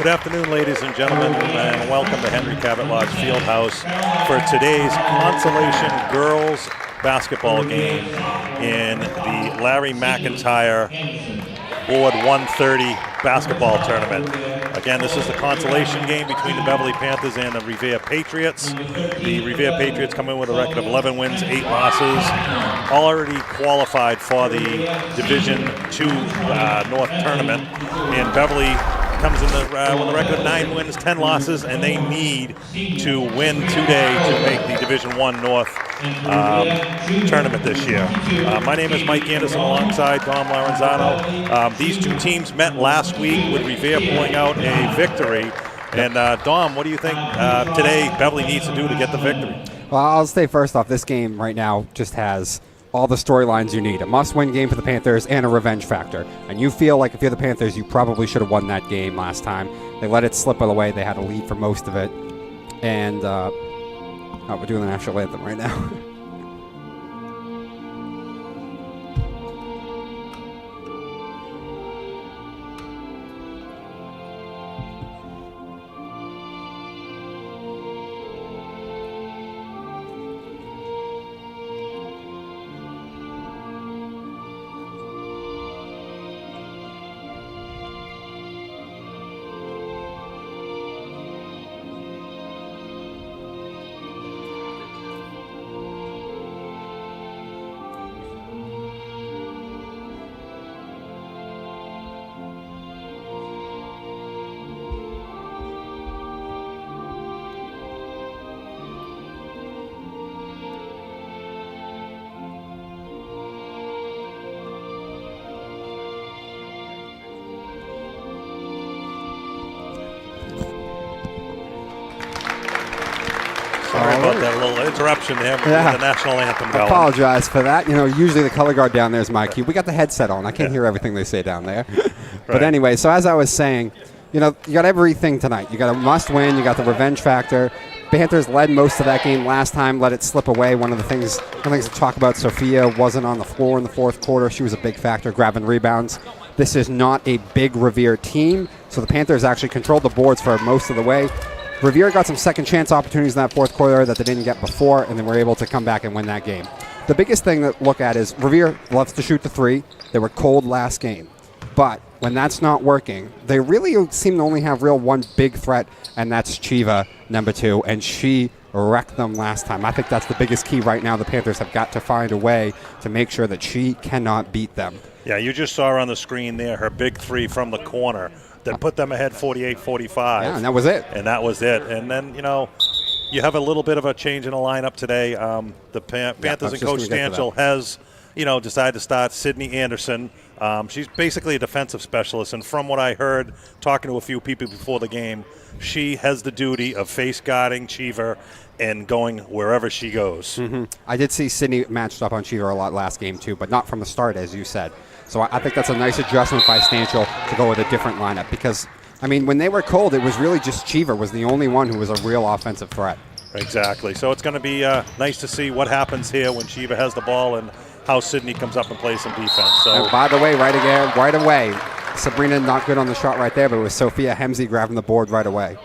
Good afternoon, ladies and gentlemen, and welcome to Henry Cabot Lodge Fieldhouse for today's consolation girls basketball game in the Larry McIntire Board 130 basketball tournament. Again, this is the consolation game between the Beverly Panthers and the Revere Patriots. The Revere Patriots come in with a record of 11 wins, 8 losses, already qualified for the Division II North tournament. And Beverly comes in with a record of 9 wins, 10 losses, and they need to win today to make the Division I North tournament this year. My name is Mike Anderson alongside Dom Lorenzano. These two teams met last week with Revere pulling out a victory. And Dom, what do you think today Beverly needs to do to get the victory? Well, I'll say first off, this game right now just has all the storylines you need. A must-win game for the Panthers and a revenge factor. And you feel like if you're the Panthers, you probably should have won that game last time. They let it slip away. They had a lead for most of it. And we're doing the national anthem right now. Sorry about that little interruption there with the national anthem going. I apologize for that. You know, usually the color guard down there is my cue. We got the headset on. I can't hear everything they say down there. But anyway, so as I was saying, you know, you got everything tonight. You got a must-win. You got the revenge factor. Panthers led most of that game last time, let it slip away. One of the things to talk about, Sophia wasn't on the floor in the fourth quarter. She was a big factor grabbing rebounds. This is not a big Revere team, so the Panthers actually controlled the boards for most of the way. Revere got some second chance opportunities in that fourth quarter that they didn't get before, and then were able to come back and win that game. The biggest thing to look at is Revere loves to shoot the three. They were cold last game. But when that's not working, they really seem to only have one big threat, and that's Chiva, number 2, and she wrecked them last time. I think that's the biggest key right now. The Panthers have got to find a way to make sure that she cannot beat them. Yeah, you just saw on the screen there her big three from the corner that put them ahead 48-45. Yeah, and that was it. And then, you know, you have a little bit of a change in the lineup today. The Panthers and Coach Stanchel has, you know, decided to start Sydney Anderson. She's basically a defensive specialist, and from what I heard talking to a few people before the game, she has the duty of face guarding Cheever and going wherever she goes. Mm-hmm. I did see Sydney matched up on Cheever a lot last game too, but not from the start, as you said. So I think that's a nice adjustment by Stanchel to go with a different lineup because, I mean, when they were cold, it was really just Cheever was the only one who was a real offensive threat. Exactly. So it's going to be nice to see what happens here when Cheever has the ball and how Sydney comes up and plays some defense. So, and by the way, right away, Sabrina not good on the shot right there, but it was Sophia Hemsey grabbing the board right away.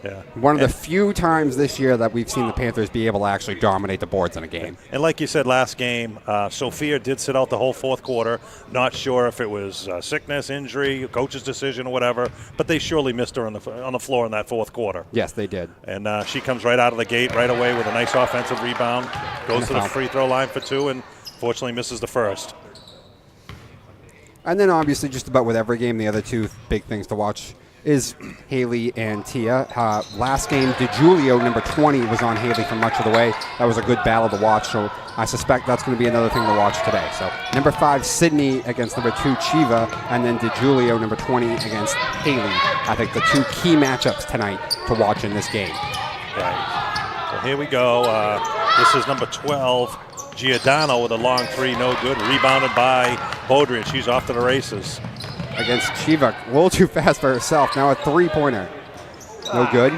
Yeah. One of the few times this year that we've seen the Panthers be able to actually dominate the boards in a game. And like you said last game, Sophia did sit out the whole fourth quarter. Not sure if it was sickness, injury, coach's decision, or whatever, but they surely missed her on the floor in that fourth quarter. Yes, they did. And she comes right out of the gate right away with a nice offensive rebound, goes to the free throw line for 2, and fortunately misses the first. And then obviously just about with every game, the other two big things to watch is Haley and Tia. Last game, DiGiulio, number 20, was on Haley for much of the way. That was a good battle to watch, so I suspect that's going to be another thing to watch today. So number 5, Sydney against number 2, Chiva, and then DiGiulio, number 20, against Haley. I think the two key matchups tonight to watch in this game. Right. So here we go. This is number 12, Giordano with a long three, no good. Rebounded by Baudry, and she's off to the races. Against Chiva, a little too fast for herself. Now a three-pointer. No good.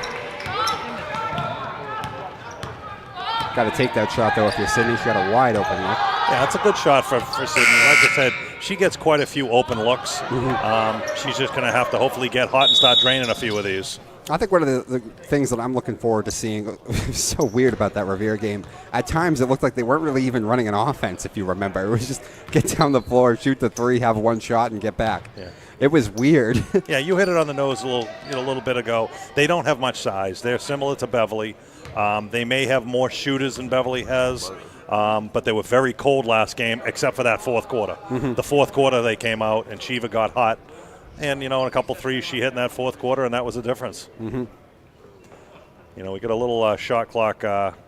Got to take that shot, though, if you're Sydney. She got a wide open look. Yeah, it's a good shot for Sydney. Like I said, she gets quite a few open looks. She's just going to have to hopefully get hot and start draining a few of these. I think one of the things that I'm looking forward to seeing is so weird about that Revere game. At times, it looked like they weren't really even running an offense, if you remember. It was just get down the floor, shoot the three, have one shot, and get back. Yeah. It was weird. Yeah, you hit it on the nose a little bit ago. They don't have much size. They're similar to Beverly. They may have more shooters than Beverly has, but they were very cold last game, except for that fourth quarter. The fourth quarter, they came out, and Shiva got hot. And, in a couple threes she hit in that fourth quarter, and that was the difference. We got a little shot clock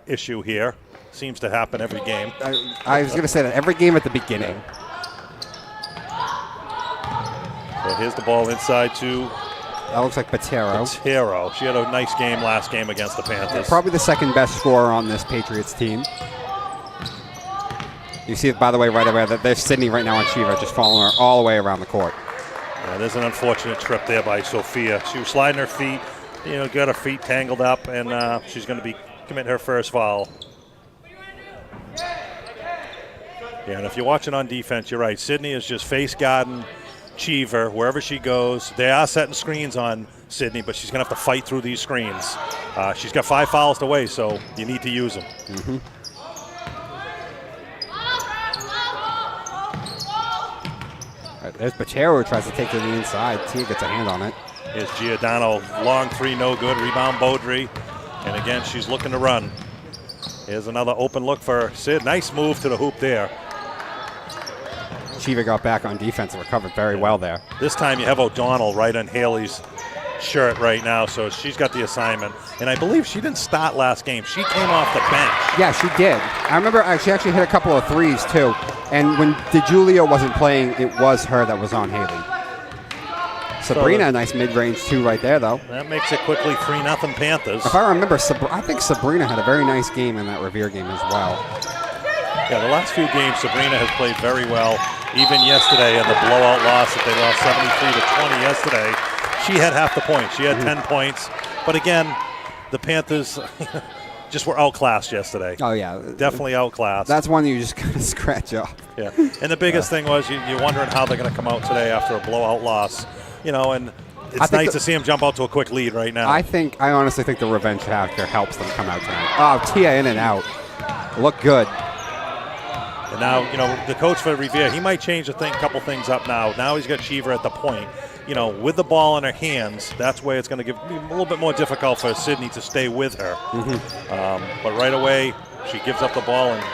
issue here. Seems to happen every game. I was going to say that every game at the beginning. So here's the ball inside to... That looks like Patero. She had a nice game last game against the Panthers. Probably the second best scorer on this Patriots team. You see, by the way, right away, that there's Sydney right now on Shiva, just following her all the way around the court. Yeah, there's an unfortunate trip there by Sophia. She was sliding her feet, got her feet tangled up, and she's going to be committing her first foul. Yeah, and if you're watching on defense, you're right. Sydney is just face guarding Cheever wherever she goes. They are setting screens on Sydney, but she's going to have to fight through these screens. She's got 5 fouls to waste, so you need to use them. There's Patero who tries to take to the inside. Tia gets a hand on it. Here's Giordano. Long three, no good. Rebound, Beaudry. And again, she's looking to run. Here's another open look for Sid. Nice move to the hoop there. Shiva got back on defense and recovered very well there. This time you have O'Donnell right on Haley's shirt right now, so she's got the assignment. And I believe she didn't start last game. She came off the bench. Yeah, she did. I remember she actually hit a couple of threes, too. And when DiGiulio wasn't playing, it was her that was on Haley. Sabrina, a nice mid-range, too, right there, though. That makes it quickly 3-0 Panthers. If I remember, I think Sabrina had a very nice game in that Revere game as well. Yeah, the last few games, Sabrina has played very well. Even yesterday in the blowout loss that they lost 73-20 yesterday, she had half the points. She had 10 points. But again, the Panthers just were outclassed yesterday. Oh, yeah. Definitely outclassed. That's one you just kind of scratch off. Yeah. And the biggest thing was you're wondering how they're going to come out today after a blowout loss. And it's nice to see them jump out to a quick lead right now. I honestly think the revenge factor helps them come out tonight. Oh, Tia in and out. Look good. And now, the coach for Revere, he might change a couple things up now. Now he's got Cheever at the point. With the ball in her hands, that's where it's going to be a little bit more difficult for Sydney to stay with her. But right away, she gives up the ball and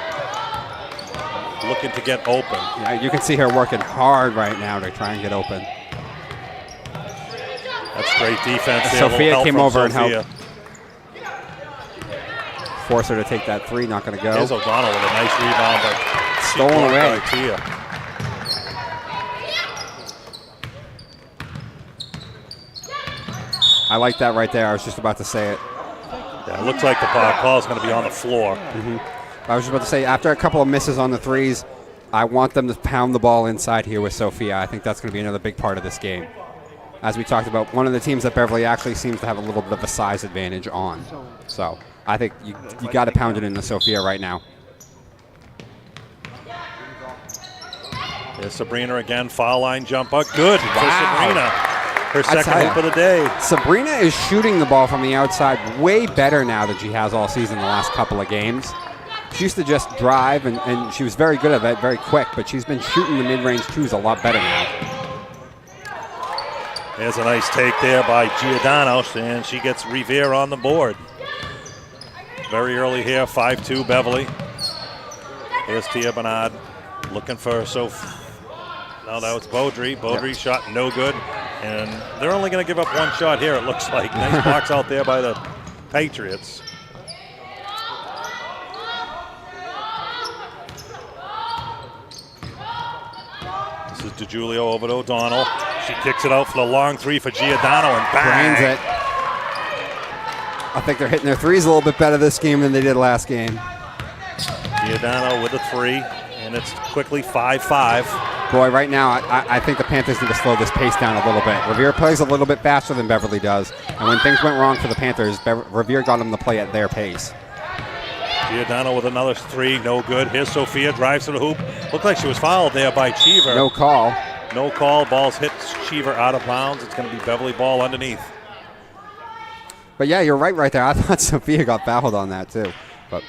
looking to get open. Yeah, you can see her working hard right now to try and get open. That's great defense there. Sophia came over and helped. Force her to take that three, not going to go. Here's O'Donnell with a nice rebound, but stolen away. Tia. I like that right there. I was just about to say it. Yeah, it looks like the ball is going to be on the floor. I was just about to say, after a couple of misses on the threes, I want them to pound the ball inside here with Sophia. I think that's going to be another big part of this game. As we talked about, one of the teams that Beverly actually seems to have a little bit of a size advantage on. So I think you got to pound it into Sophia right now. There's Sabrina again, foul line jumper. Good for Sabrina. Her second hoop of the day. Sabrina is shooting the ball from the outside way better now than she has all season the last couple of games. She used to just drive, and she was very good at that, very quick, but she's been shooting the mid-range twos a lot better now. There's a nice take there by Giordano, and she gets Revere on the board. Very early here, 5-2 Beverly. Here's Tia Bernard looking for No, that was Beaudry. Beaudry shot no good. And they're only going to give up one shot here, it looks like. Nice box out there by the Patriots. This is DiGiulio over to O'Donnell. She kicks it out for the long three for Giordano and bang! Drains it. I think they're hitting their threes a little bit better this game than they did last game. Giordano with a three, and it's quickly 5-5. Boy, right now, I think the Panthers need to slow this pace down a little bit. Revere plays a little bit faster than Beverly does, and when things went wrong for the Panthers, Revere got them to play at their pace. Giordano with another 3, no good. Here's Sophia, drives to the hoop. Looked like she was fouled there by Cheever. No call. No call. Ball's hit Cheever out of bounds. It's going to be Beverly ball underneath. But yeah, you're right there. I thought Sophia got fouled on that too. But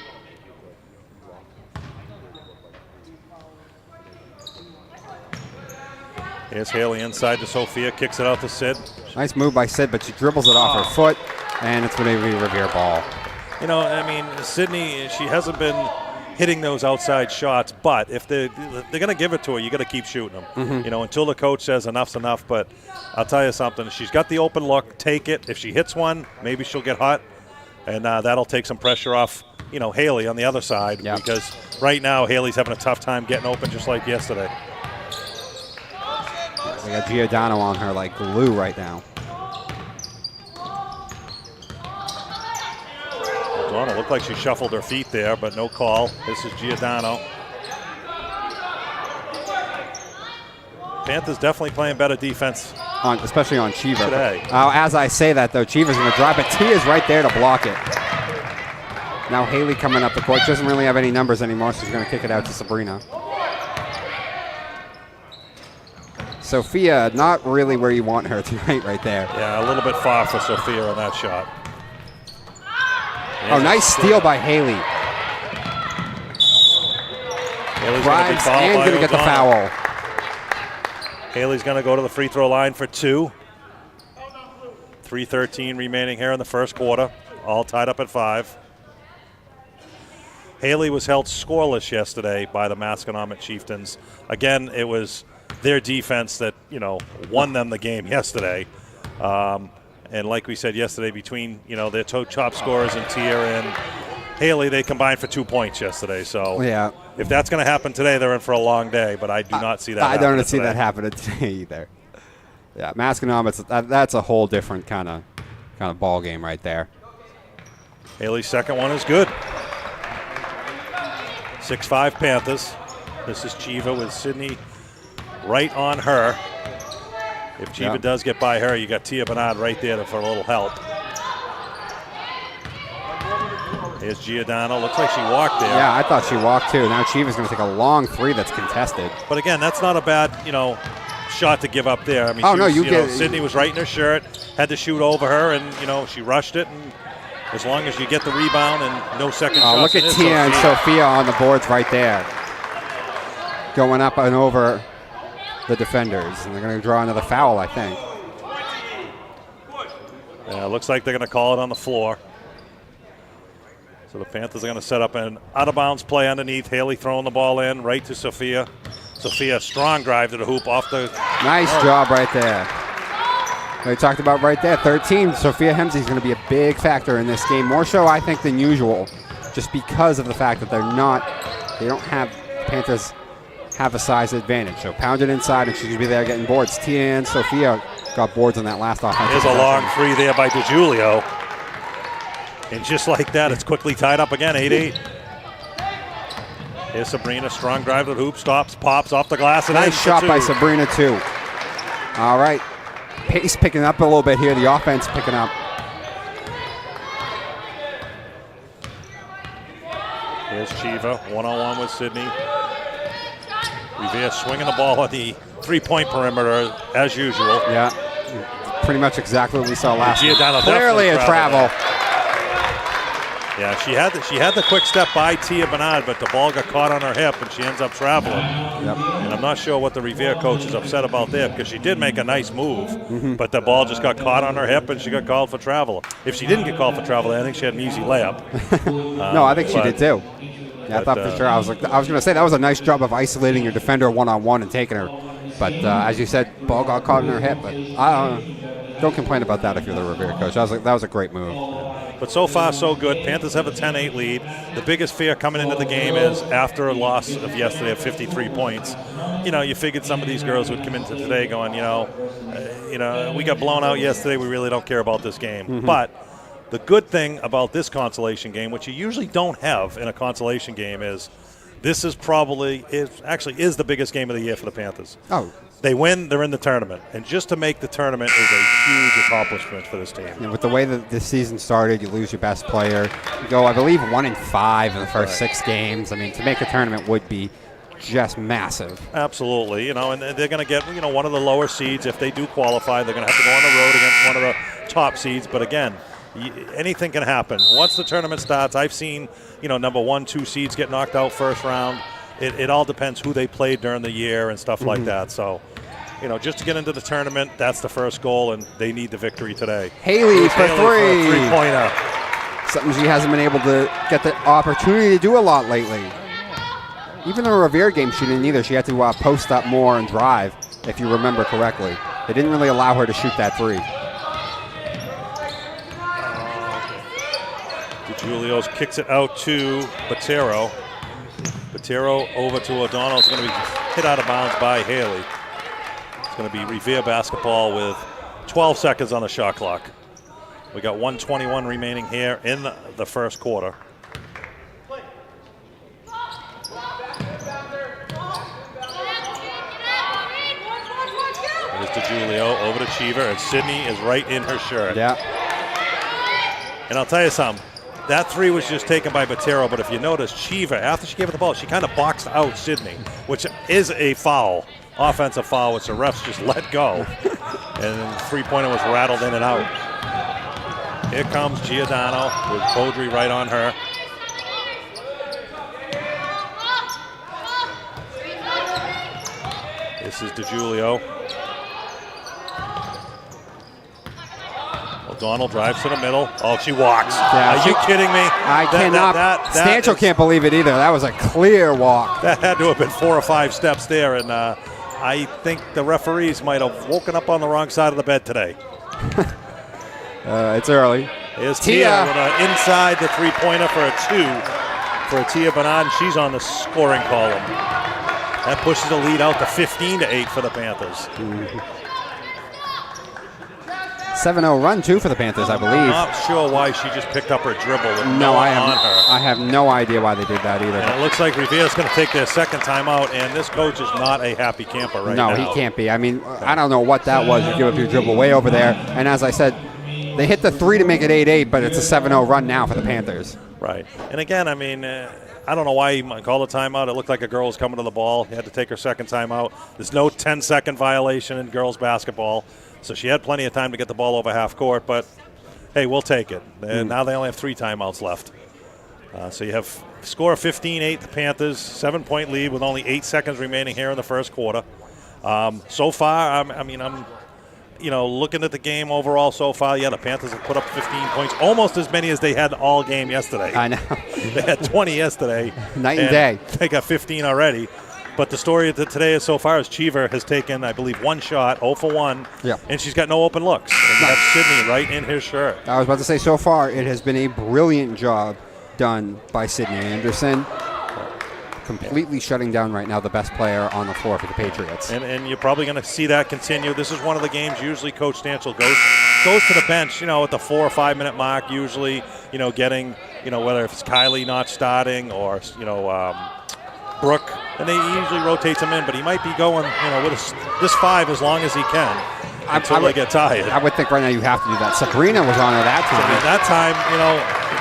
here's Haley inside to Sophia, kicks it out to Sid. Nice move by Sid, but she dribbles it off her foot, and it's going to be Revere ball. You know, I mean, Sydney, she hasn't been hitting those outside shots, but if they're going to give it to her, you got to keep shooting them. You know, until the coach says enough's enough. But I'll tell you something, she's got the open look, take it. If she hits one, maybe she'll get hot, and that'll take some pressure off, you know, Haley on the other side, because right now Haley's having a tough time getting open just like yesterday. We got Giordano on her like glue right now. It looked like she shuffled her feet there, but no call. This is Giordano. Panthers definitely playing better defense, especially on Cheever. Today. As I say that, though, Cheever's going to drop it. Tia's right there to block it. Now Haley coming up the court. She doesn't really have any numbers anymore. She's going to kick it out to Sabrina. Sophia, not really where you want her tonight right there. Yeah, a little bit far for Sophia on that shot. Oh, nice steal by Haley. Drives and going to get the foul. Haley's going to go to the free throw line for 2. 3:13 remaining here in the first quarter. All tied up at 5. Haley was held scoreless yesterday by the Masconomet Chieftains. Again, it was their defense that, you know, won them the game yesterday. And like we said yesterday, between, you know, their top scorers and Tia and Haley, they combined for 2 points yesterday. So yeah, if that's going to happen today, they're in for a long day. But I do not see that. I don't see that happening today either. Yeah, Masconomet's that's a whole different kind of ball game right there. Haley's second one is good. 6-5 Panthers. This is Chiva with Sydney right on her. If Chiva does get by her, you got Tia Bernard right there for a little help. Here's Giordano. Looks like she walked there. Yeah, I thought she walked too. Now Chiva's going to take a long 3 that's contested. But again, that's not a bad, you know, shot to give up there. I mean, Sydney was right in her shirt, had to shoot over her, and, you know, she rushed it. And as long as you get the rebound and no second shots. Look at Tia and Sophia on the boards right there. Going up and over the defenders, and they're going to draw another foul, I think. Yeah, it looks like they're going to call it on the floor. So the Panthers are going to set up an out-of-bounds play underneath. Haley throwing the ball in right to Sophia. Sophia, strong drive to the hoop off the... Nice job right there. We talked about right there, 13. Sophia Hemsey is going to be a big factor in this game. More so, I think, than usual, just because of the fact that they don't have, Panthers have a size advantage. So pound it inside, and she's going to be there getting boards. Tia and Sophia got boards on that last offensive. There's a long 3 there by DiGiulio. And just like that, it's quickly tied up again, 8-8. Here's Sabrina, strong drive to the hoop, stops, pops off the glass. And nice shot by Sabrina, too. All right. Pace picking up a little bit here. The offense picking up. Here's Chiva, one-on-one with Sydney. Revere swinging the ball at the three-point perimeter as usual. Yeah, pretty much exactly what we saw last week. Giordano Clearly a travel. Yeah, she had the quick step by Tia Bernard, but the ball got caught on her hip, and she ends up traveling. Yep. And I'm not sure what the Revere coach is upset about there, because she did make a nice move, but the ball just got caught on her hip, and she got called for travel. If she didn't get called for travel, I think she had an easy layup. No, I think she did too. Yeah, I thought for sure. I was going to say that was a nice job of isolating your defender one-on-one and taking her. But as you said, ball got caught in her hip. But don't complain about that if you're the Revere coach. That was a great move. But so far, so good. Panthers have a 10-8 lead. The biggest fear coming into the game is after a loss of yesterday of 53 points. You know, you figured some of these girls would come into today going, we got blown out yesterday. We really don't care about this game. But the good thing about this consolation game, which you usually don't have in a consolation game, is this is the biggest game of the year for the Panthers. Oh, Yeah. They win, they're in the tournament. And just to make the tournament is a huge accomplishment for this team. And with the way that this season started, you lose your best player. You go, I believe, 1-5 in the first 6 games. I mean, to make a tournament would be just massive. Absolutely. And they're going to get, one of the lower seeds. If they do qualify, they're going to have to go on the road against one of the top seeds. But again, anything can happen. Once the tournament starts, I've seen, number 1, 2 seeds get knocked out first round. It all depends who they played during the year and stuff like that. So, just to get into the tournament, that's the first goal, and they need the victory today. Haley for 3. For a three-pointer. Something she hasn't been able to get the opportunity to do a lot lately. Even in the Revere game, she didn't either. She had to post up more and drive, if you remember correctly. They didn't really allow her to shoot that 3. DeGiulio kicks it out to Botero. Botero over to O'Donnell. Is going to be hit out of bounds by Haley. It's going to be Revere basketball with 12 seconds on the shot clock. We got 1:21 remaining here in the first quarter. There's DeGiulio over to Cheever, and Sydney is right in her shirt. Yeah. And I'll tell you something. That 3 was just taken by Botero, but if you notice, Cheever, after she gave it the ball, she kind of boxed out Sydney, which is a foul, offensive foul, which the refs just let go. And the three-pointer was rattled in and out. Here comes Giordano with Beaudry right on her. This is DeGiulio. O'Donnell drives to the middle. Oh, she walks. Yeah, Are you kidding me? I cannot. Stancho can't believe it either. That was a clear walk. That had to have been 4 or 5 steps there, and I think the referees might have woken up on the wrong side of the bed today. It's early. Here's Tia with an inside the three-pointer for a 2 for Tia Bernard. She's on the scoring column. That pushes the lead out to 15-8 for the Panthers. 7-0 run, too, for the Panthers, I believe. I'm not sure why she just picked up her dribble with no, on her. I have no idea why they did that either. And it looks like Rivere's going to take their second timeout, and this coach is not a happy camper right now. No, he can't be. I mean, I don't know what that was. You give up your dribble way over there. And as I said, they hit the 3 to make it 8-8, but it's a 7-0 run now for the Panthers. Right. And again, I mean, I don't know why he called a timeout. It looked like a girl was coming to the ball. He had to take her second timeout. There's no 10-second violation in girls basketball. So she had plenty of time to get the ball over half court, but hey, we'll take it. And now they only have 3 timeouts left. So you have score of 15-8, the Panthers, 7-point lead with only 8 seconds remaining here in the first quarter. So far, I'm looking at the game overall so far, the Panthers have put up 15 points, almost as many as they had all game yesterday. I know. They had 20 yesterday. Night and day. They got 15 already. But the story today is so far is Cheever has taken, I believe, 1 shot, 0 for 1, and she's got no open looks. And you have Sydney right in his shirt. I was about to say, so far, it has been a brilliant job done by Sydney Anderson, completely shutting down right now the best player on the floor for the Patriots. And you're probably going to see that continue. This is one of the games usually Coach Stanchel goes to the bench, at the 4 or 5 minute mark, usually, getting, whether it's Kylie not starting or, Brooke, and he usually rotates him in, but he might be going, with this 5 as long as he can until they get tired. I would think right now you have to do that. Sabrina was on her that time. So at that time,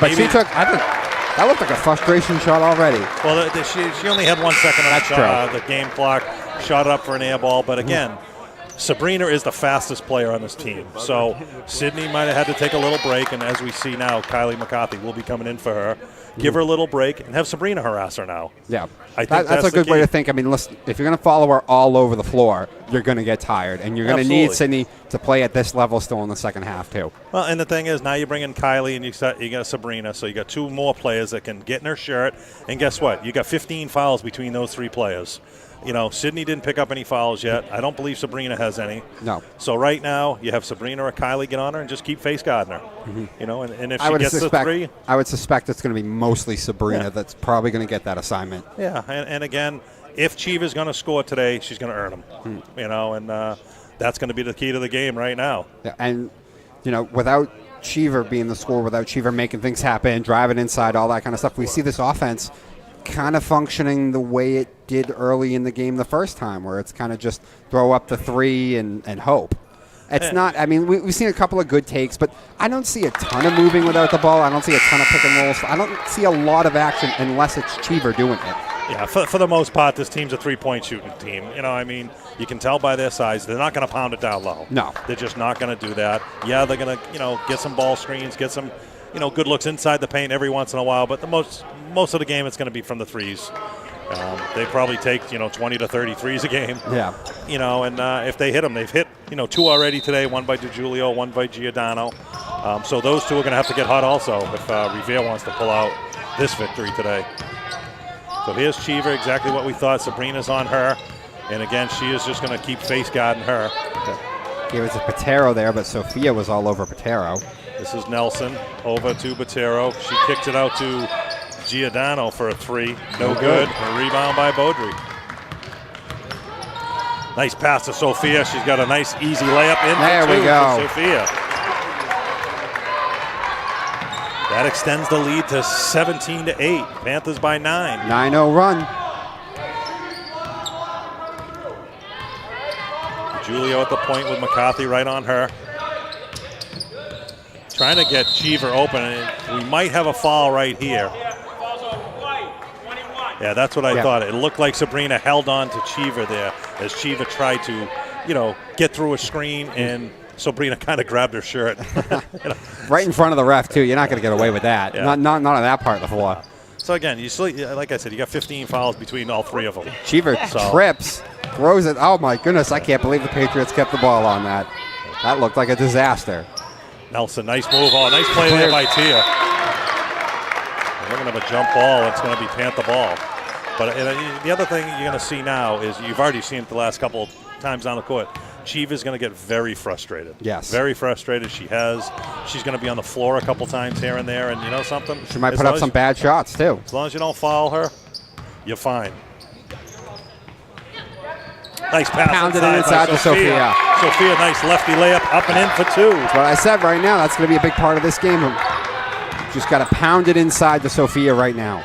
but she took, that looked like a frustration shot already. Well, she only had 1 second on the game clock, shot it up for an air ball, but again, Sabrina is the fastest player on this team. So Sydney might have had to take a little break, and as we see now, Kylie McCarthy will be coming in for her. Give her a little break and have Sabrina harass her now. Yeah, I think that's a good way to think. I mean, listen, if you're going to follow her all over the floor, you're going to get tired, and you're going to need Sydney to play at this level still in the second half too. Well, and the thing is, now you bring in Kylie and you got Sabrina, so you got 2 more players that can get in her shirt. And guess what? You got 15 fouls between those 3 players. Sydney didn't pick up any fouls yet. I don't believe Sabrina has any. No. So right now, you have Sabrina or Kylie get on her and just keep face guarding her. And if she gets the 3. I would suspect it's going to be mostly Sabrina that's probably going to get that assignment. Yeah, and again, if Cheever's going to score today, she's going to earn them. And that's going to be the key to the game right now. Yeah, and, without Cheever being the scorer, without Cheever making things happen, driving inside, all that kind of stuff, we see this offense kind of functioning the way it did early in the game the first time, where it's kind of just throw up the three and hope. It's not, I mean, we've seen a couple of good takes, but I don't see a ton of moving without the ball. I don't see a ton of pick and rolls. I don't see a lot of action unless it's Cheever doing it. Yeah, for the most part, this team's a three-point shooting team. You know, I mean, you can tell by their size, they're not going to pound it down low. No. They're just not going to do that. Yeah, they're going to, get some ball screens, get some, good looks inside the paint every once in a while, but the most of the game it's going to be from the threes. They probably take, 20 to 30 threes a game. Yeah. And if they hit them, they've hit, two already today, one by DiGiulio, one by Giordano. So those two are going to have to get hot also if Revere wants to pull out this victory today. So here's Cheever, exactly what we thought. Sabrina's on her. And again, she is just going to keep face guarding her. Gave it to Patero there, but Sophia was all over Patero. This is Nelson over to Patero. She kicks it out to Giordano for a three. No good. A rebound by Beaudry. Nice pass to Sophia. She's got a nice easy layup in. There we go. For Sophia. That extends the lead to 17-8. Panthers by 9. 9-0 run. Julio at the point with McCarthy right on her. Trying to get Cheever open, and we might have a foul right here. Yeah, that's what I thought. It looked like Sabrina held on to Cheever there as Cheever tried to, get through a screen, and Sabrina kind of grabbed her shirt. Right in front of the ref, too. You're not going to get away with that. Yeah. Not on that part of the floor. So, again, you still, like I said, you got 15 fouls between all three of them. Cheever trips, throws it. Oh, my goodness. I can't believe the Patriots kept the ball on that. That looked like a disaster. Nelson, nice move. Oh, nice play there by Tia. We're going to have a jump ball. It's going to be Panther ball. But the other thing you're going to see now is you've already seen it the last couple of times on the court. Cheever's going to get very frustrated. Yes. Very frustrated. She's going to be on the floor a couple times here and there. And you know something? She might put up some bad shots, too. As long as you don't foul her, you're fine. Nice pass. Pounded it inside to Sophia. Sophia, nice lefty layup up and in for two. That's what I said right now. That's going to be a big part of this game. Just got to pound it inside to Sophia right now.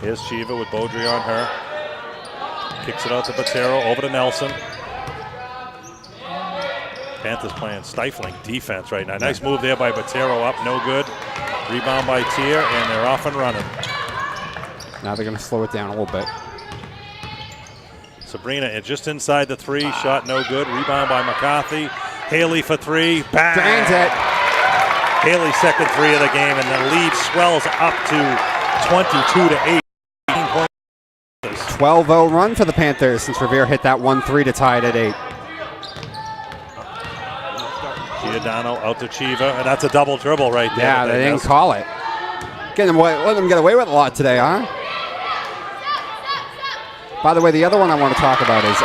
Here's Cheever with Beaudry on her. Kicks it out to Patero, over to Nelson. Panthers playing stifling defense right now. Nice move there by Patero, up, no good. Rebound by Tier, and they're off and running. Now they're going to slow it down a little bit. Sabrina just inside the three, shot no good. Rebound by McCarthy. Haley for three, bang! Drains it. Haley's second three of the game, and the lead swells up to 22-8. 12-0 run for the Panthers since Revere hit that 1-3 to tie it at 8. Giordano out to Cheever, and that's a double dribble right there. Yeah, they didn't call it. Letting them get away with a lot today, huh? By the way, the other one I want to talk about is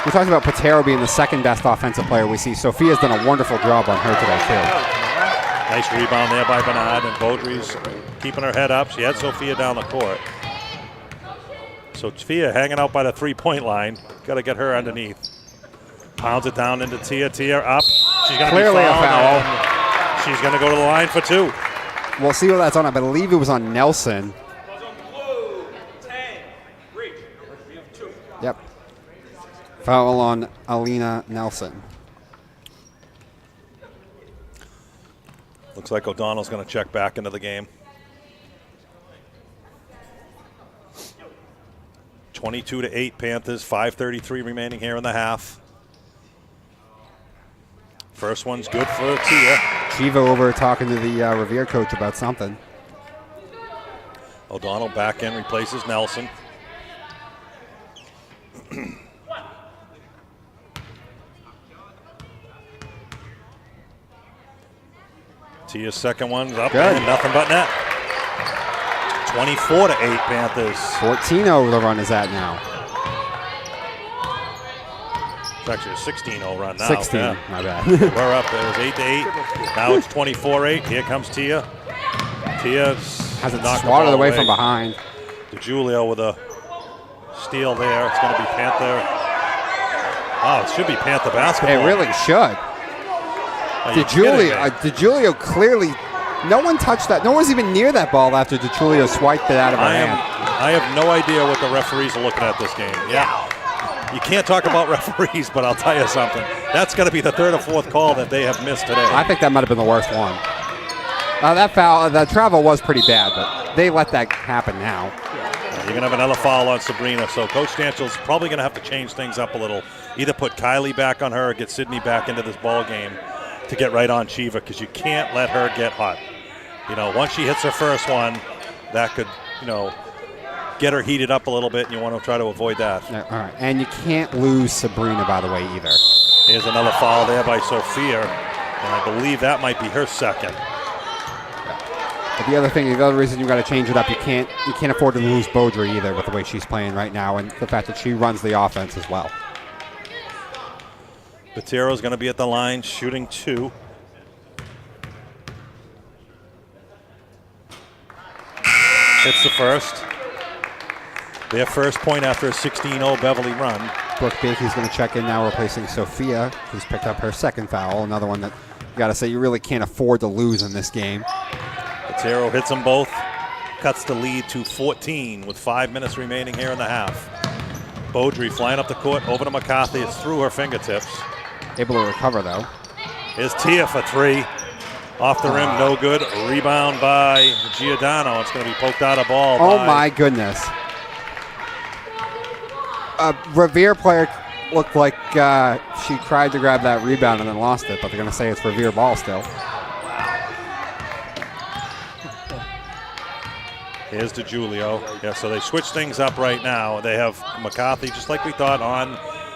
we talked about Patero being the second best offensive player we see. Sophia's done a wonderful job on her today, too. Nice rebound there by Bernard, and Beaudry's keeping her head up. She had Sophia down the court. Sophia hanging out by the three-point line. Got to get her underneath. Pounds it down into Tia. Tia up. She's going to be fouled, a foul. She's going to go to the line for two. We'll see what that's on. I believe it was on Nelson. Yep. Foul on Alina Nelson. Looks like O'Donnell's going to check back into the game. 22-8 Panthers, 5:33 remaining here in the half. First one's good for Tia. Chiva over talking to the Revere coach about something. O'Donnell back in, replaces Nelson. Tia's second one's up and nothing but net. 24-8 Panthers. 14-0 the run is at now. It's actually a 16-0 run now. 16, yeah. my bad. We're up. It was 8-8. Now it's 24-8. Here comes Tia. Tia has it swatted away from behind. DiGiulio with a steal there. It's going to be Panther. Oh, it should be Panther basketball. It really should. DiGiulio clearly No one touched that. No one was even near that ball after DiGiulio swiped it out of her hand. I have no idea what the referees are looking at this game. Yeah. You can't talk about referees, but I'll tell you something. That's going to be the third or fourth call that they have missed today. I think that might have been the worst one. That foul, the travel was pretty bad, but they let that happen now. You're going to have another foul on Sabrina, so Coach Stanchill's probably going to have to change things up a little. Either put Kylie back on her or get Sydney back into this ball game to get right on Chiva, because you can't let her get hot. You know, once she hits her first one, that could, you know, get her heated up a little bit, and you want to try to avoid that. Yeah, all right, and you can't lose Sabrina, by the way, either. Here's another foul there by Sophia, and I believe that might be her second. But the other reason you got to change it up, you can't afford to lose Beaudry either with the way she's playing right now, and the fact that she runs the offense as well. Botero's going to be at the line, shooting 2. Hits the first. Their first point after a 16-0 Beverly run. Brooke Bakey's going to check in now, replacing Sophia, who's picked up her second foul. Another one that you got to say you really can't afford to lose in this game. Botero hits them both, cuts the lead to 14 with 5 minutes remaining here in the half. Beaudry flying up the court, over to McCarthy. It's through her fingertips. Able to recover, though. Here's Tia for 3. Off the rim, no good. Rebound by Giordano. It's going to be poked out of ball. Oh, my goodness. A Revere player looked like she tried to grab that rebound and then lost it, but they're going to say it's Revere ball still. Here's DiGiulio. Yeah, so they switch things up right now. They have McCarthy, just like we thought, on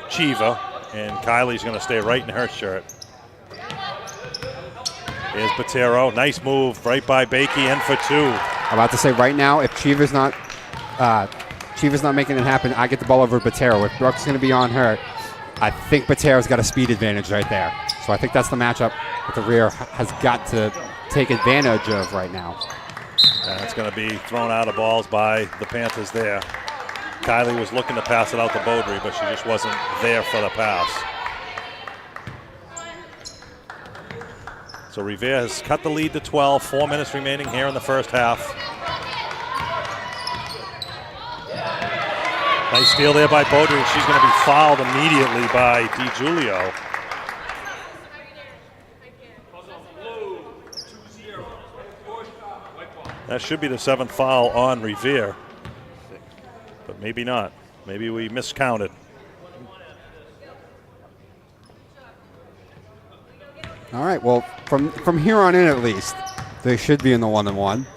Chiva, and Kylie's going to stay right in her shirt. Here's Botero. Nice move right by Bakey, in for 2. I'm about to say right now, if Chiva's not making it happen, I get the ball over Botero. If Brooks is going to be on her, I think Botero's got a speed advantage right there. So I think that's the matchup that the Revere has got to take advantage of right now. And it's going to be thrown out of balls by the Panthers there. Kylie was looking to pass it out to Beaudry, but she just wasn't there for the pass. So Revere has cut the lead to 12. 4 minutes remaining here in the first half. Nice steal there by Beaudry, and she's going to be fouled immediately by DiGiulio. That should be the 7th foul on Revere, but maybe not. Maybe we miscounted. All right, well, from here on in at least, they should be in the 1-and-1.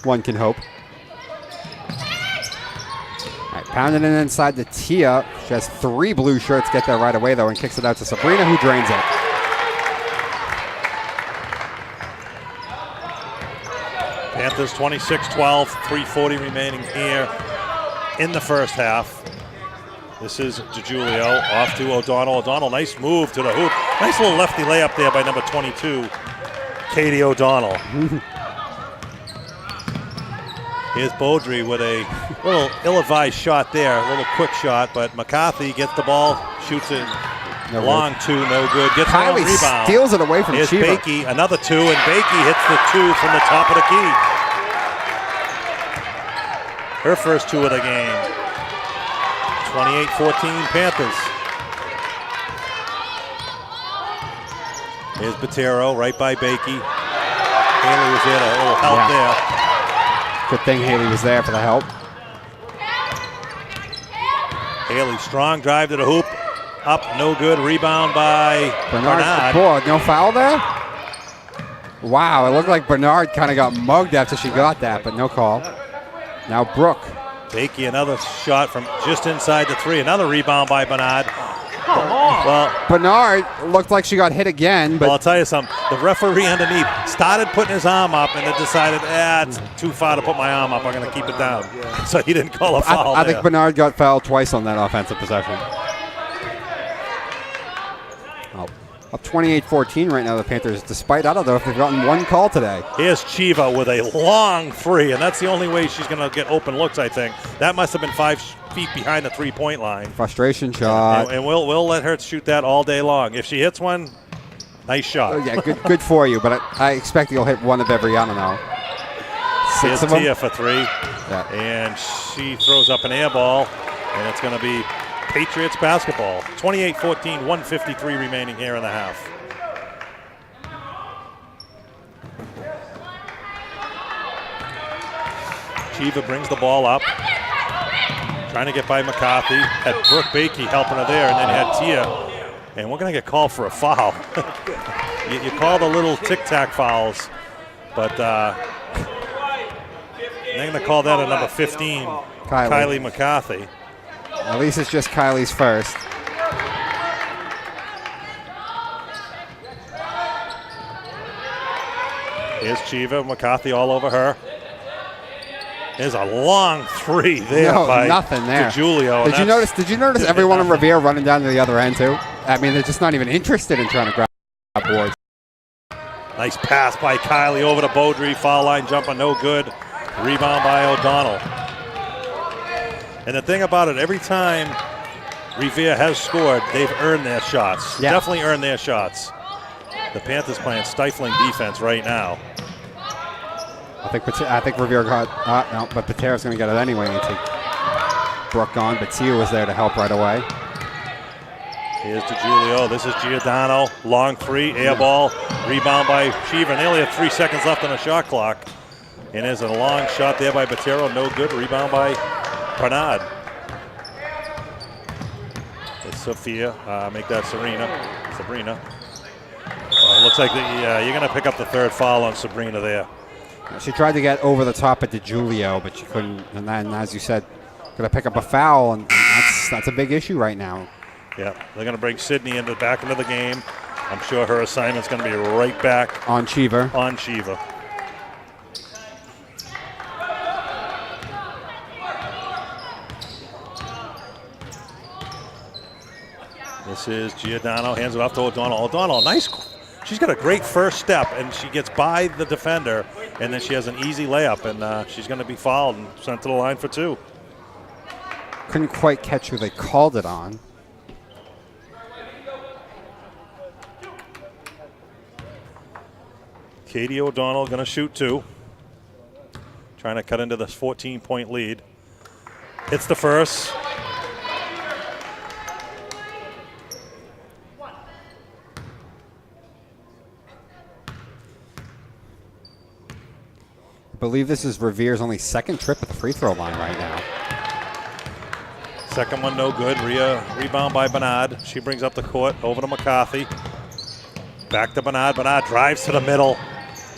One can hope. All right, pounding it inside to Tia. She has 3 blue shirts, get there right away, though, and kicks it out to Sabrina, who drains it. Panthers 26-12, 3:40 remaining here in the first half. This is DiGiulio off to O'Donnell. O'Donnell, nice move to the hoop. Nice little lefty layup there by number 22, Katie O'Donnell. Here's Beaudry with a little ill-advised shot there, a little quick shot, but McCarthy gets the ball, shoots it long 2, no good. Gets a rebound. Steals it away from Here's Chiva. Bakey, another 2, and Bakey hits the 2 from the top of the key. Her first 2 of the game. 28-14 Panthers. Here's Botero right by Bakey. Haley was there, a little help there. Good thing Haley was there for the help. Haley, strong drive to the hoop. Up, no good. Rebound by Bernard. Boy, no foul there? Wow, it looked like Bernard kind of got mugged after she got that, but no call. Now Brooke. Bakey, another shot from just inside the 3. Another rebound by Bernard. Well, Bernard looked like she got hit again, but well, I'll tell you something. The referee underneath started putting his arm up and then decided, it's too far to put my arm up. I'm going to keep it down. So he didn't call a foul. I think Bernard got fouled twice on that offensive possession. Up 28-14 right now, the Panthers, despite, I don't know if they've gotten one call today. Here's Chiva with a long 3, and that's the only way she's going to get open looks, I think. That must have been 5 feet behind the 3-point line. Frustration shot. And we'll let her shoot that all day long. If she hits one, Nice shot. Oh, yeah, good for you, but I expect you'll hit one of every, I don't know, 6 of them. Tia for 3. Yeah. And she throws up an air ball, and it's going to be Patriots basketball. 28-14, 1:53 remaining here in the half. Chiva brings the ball up, trying to get by McCarthy. Had Brooke Bakey helping her there, and then had Tia. And we're going to get called for a foul. you call the little tic-tac fouls, but they're going to call that a number 15, Kylie McCarthy. At least it's just Kylie's first. Here's Chiva, McCarthy all over her. There's a long 3 there by nothing there. DiGiulio. Did you notice everyone in Revere running down to the other end too? I mean, they're just not even interested in trying to grab boards. Nice pass by Kylie over to Beaudry. Foul line jumper, no good. Rebound by O'Donnell. And the thing about it, every time Revere has scored, they've earned their shots. Yeah. Definitely earned their shots. The Panthers playing stifling defense right now. I think Revere got no, but Patero's going to get it anyway and take Brooke on. But Tia was there to help right away. Here's DiGiulio. This is Giordano. Long 3, air ball. Rebound by Cheever. And they only have 3 seconds left on the shot clock. And there's a long shot there by Patero. No good. Rebound by Bernard. It's Sophia. Make that Sabrina. Looks like you're going to pick up the 3rd foul on Sabrina there. She tried to get over the top at DiGiulio, but she couldn't. And then, as you said, going to pick up a foul, and that's a big issue right now. Yeah, they're going to bring Sydney back into the game. I'm sure her assignment's going to be right back on Cheever. This is Giordano, hands it off to O'Donnell. O'Donnell, nice. She's got a great first step, and she gets by the defender, and then she has an easy layup, and she's going to be fouled and sent to the line for 2. Couldn't quite catch who they called it on. Katie O'Donnell going to shoot 2. Trying to cut into this 14-point lead. Hits the first. I believe this is Revere's only 2nd trip at the free throw line right now. Second one no good. Rebound by Bernard. She brings up the court over to McCarthy. Back to Bernard. Bernard drives to the middle.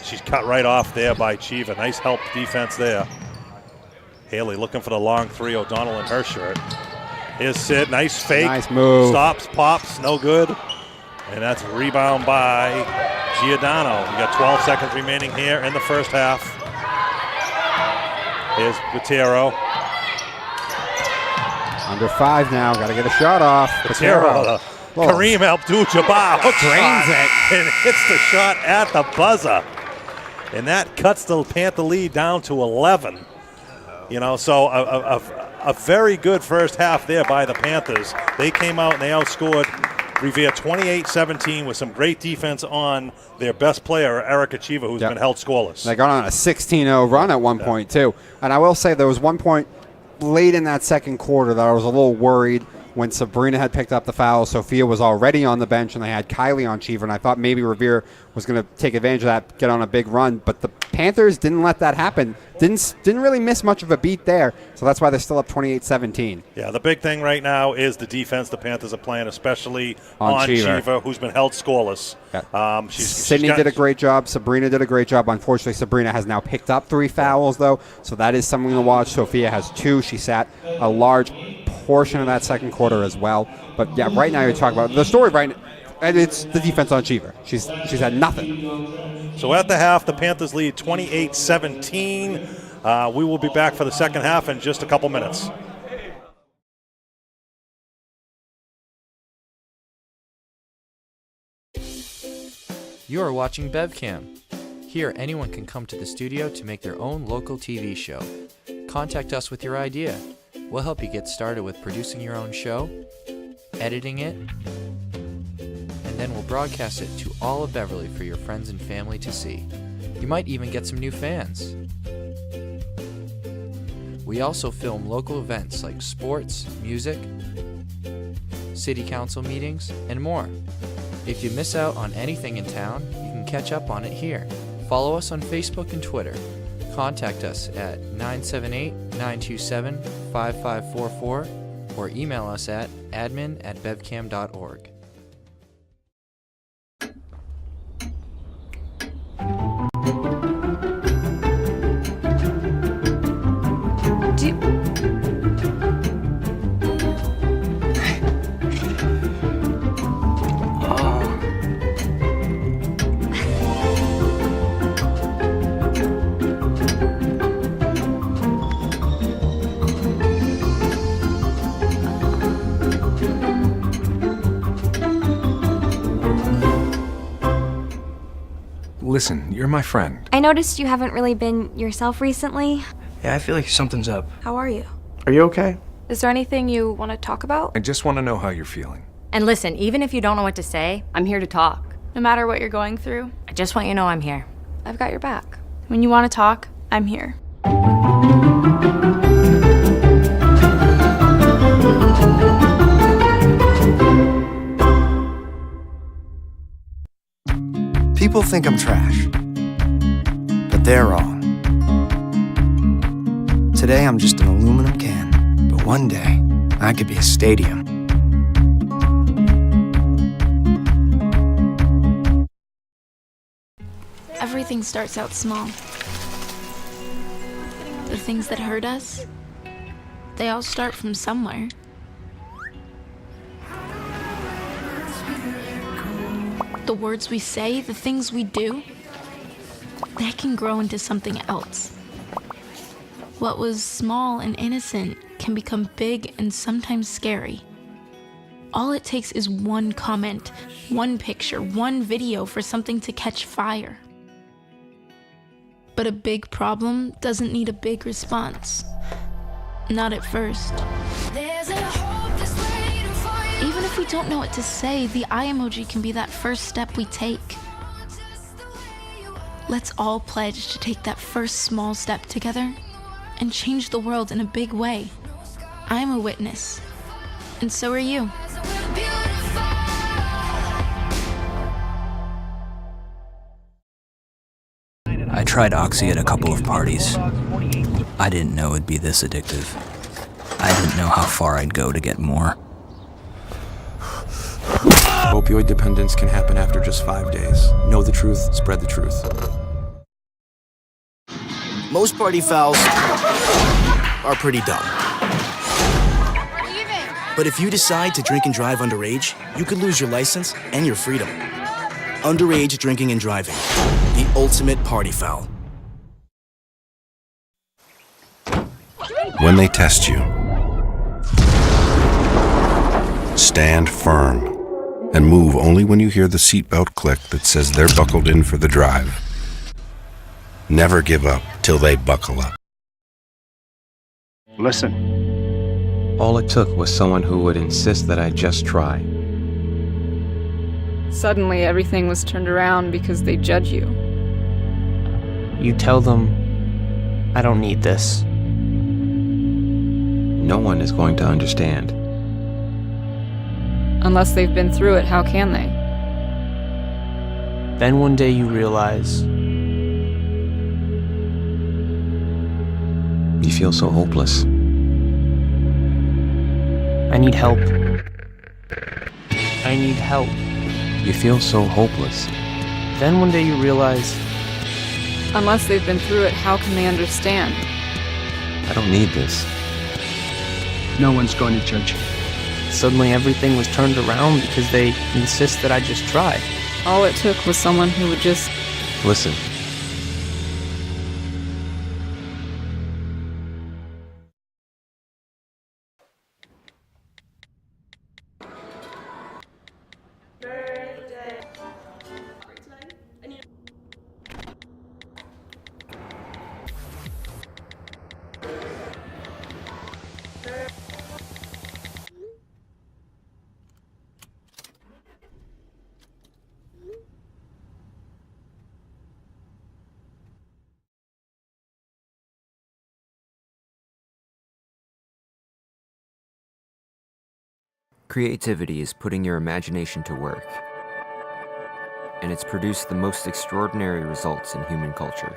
She's cut right off there by Chiva. Nice help defense there. Haley looking for the long 3. O'Donnell in her shirt. Here's Sid. Nice fake. Nice move. Stops, pops, no good. And that's a rebound by Giordano. We got 12 seconds remaining here in the first half. Here's Botero. Under 5 now. Got to get a shot off. Botero. Kareem Abdul-Jabbar drains it and hits the shot at the buzzer. And that cuts the Panther lead down to 11. So a very good first half there by the Panthers. They came out and they outscored Revere 28-17 with some great defense on their best player, Erica Chiva, who's been held scoreless. They got on a 16-0 run at one point, too. And I will say there was one point late in that second quarter that I was a little worried when Sabrina had picked up the foul. Sophia was already on the bench, and they had Kylie on Cheever, and I thought maybe Revere was going to take advantage of that, get on a big run. But the Panthers didn't let that happen. Didn't really miss much of a beat there, so that's why they're still up 28-17. Yeah, the big thing right now is the defense the Panthers are playing, especially on Cheever, who's been held scoreless. Yeah. Sydney did a great job. Sabrina did a great job. Unfortunately, Sabrina has now picked up 3 fouls, though, so that is something to watch. Sophia has 2. She sat a large portion of that second quarter as well. But, yeah, right now you're talking about the story right now. And it's the defense on Cheever. She's had nothing. So at the half, the Panthers lead 28-17. We will be back for the second half in just a couple minutes. You are watching BevCam. Here, anyone can come to the studio to make their own local TV show. Contact us with your idea. We'll help you get started with producing your own show, editing it, and and then we'll broadcast it to all of Beverly for your friends and family to see. You might even get some new fans. We also film local events like sports, music, city council meetings, and more. If you miss out on anything in town, you can catch up on it here. Follow us on Facebook and Twitter. Contact us at 978-927-5544 or email us at admin@bevcam.org. Listen, you're my friend. I noticed you haven't really been yourself recently. Yeah, I feel like something's up. How are you? Are you okay? Is there anything you want to talk about? I just want to know how you're feeling. And listen, even if you don't know what to say, I'm here to talk. No matter what you're going through, I just want you to know I'm here. I've got your back. when you want to talk, I'm here. People think I'm trash, but they're wrong. Today I'm just an aluminum can, but one day I could be a stadium. Everything starts out small. The things that hurt us, they all start from somewhere. The words we say, the things we do, they can grow into something else. What was small and innocent can become big and sometimes scary. All it takes is one comment, one picture, one video for something to catch fire. But a big problem doesn't need a big response. Not at first. Even if we don't know what to say, the eye emoji can be that first step we take. Let's all pledge to take that first small step together and change the world in a big way. I'm a witness, and so are you. I tried Oxy at a couple of parties. I didn't know it'd be this addictive. I didn't know how far I'd go to get more. Opioid dependence can happen after just 5 days. Know the truth, spread the truth. Most party fouls are pretty dumb. But if you decide to drink and drive underage, you could lose your license and your freedom. Underage drinking and driving, the ultimate party foul. When they test you, stand firm and move only when you hear the seatbelt click that says they're buckled in for the drive. Never give up till they buckle up. Listen. All it took was someone who would insist that I just try. Suddenly, everything was turned around because they judge you. You tell them, I don't need this. No one is going to understand. Unless they've been through it, how can they? Then one day you realize. You feel so hopeless. I need help. I need help. You feel so hopeless. Then one day you realize. Unless they've been through it, how can they understand? I don't need this. No one's going to judge you. Suddenly everything was turned around because they insist that I just try. All it took was someone who would just... Listen. Creativity is putting your imagination to work, and it's produced the most extraordinary results in human culture.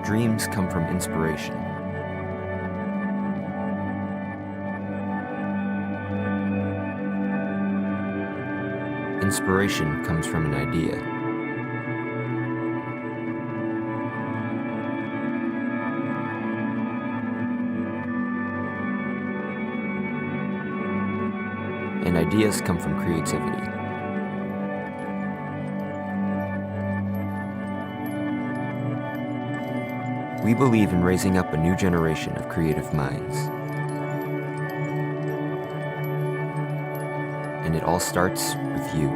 Dreams come from inspiration. Inspiration comes from an idea. And ideas come from creativity. We believe in raising up a new generation of creative minds. And it all starts with you.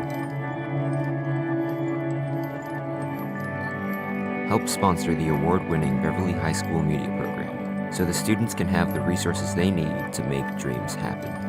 Help sponsor the award-winning Beverly High School Media Program so the students can have the resources they need to make dreams happen.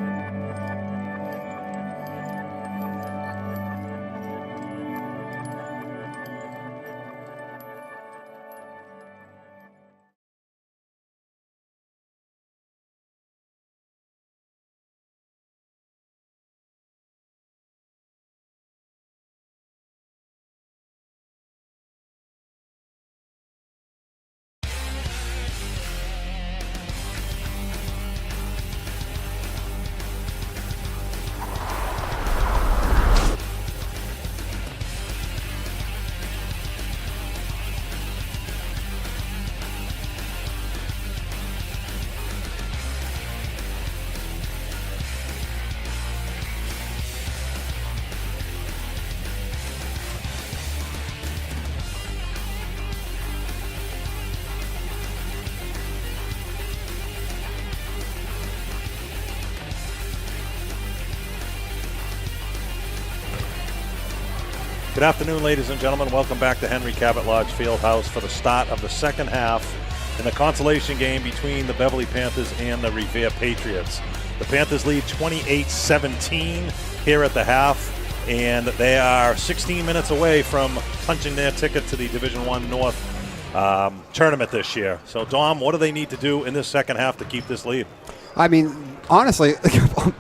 Good afternoon, ladies and gentlemen. Welcome back to Henry Cabot Lodge Fieldhouse for the start of the second half in the consolation game between the Beverly Panthers and the Revere Patriots. The Panthers lead 28-17 here at the half, and they are 16 minutes away from punching their ticket to the Division I North tournament this year. So, Dom, what do they need to do in this second half to keep this lead? I mean, honestly,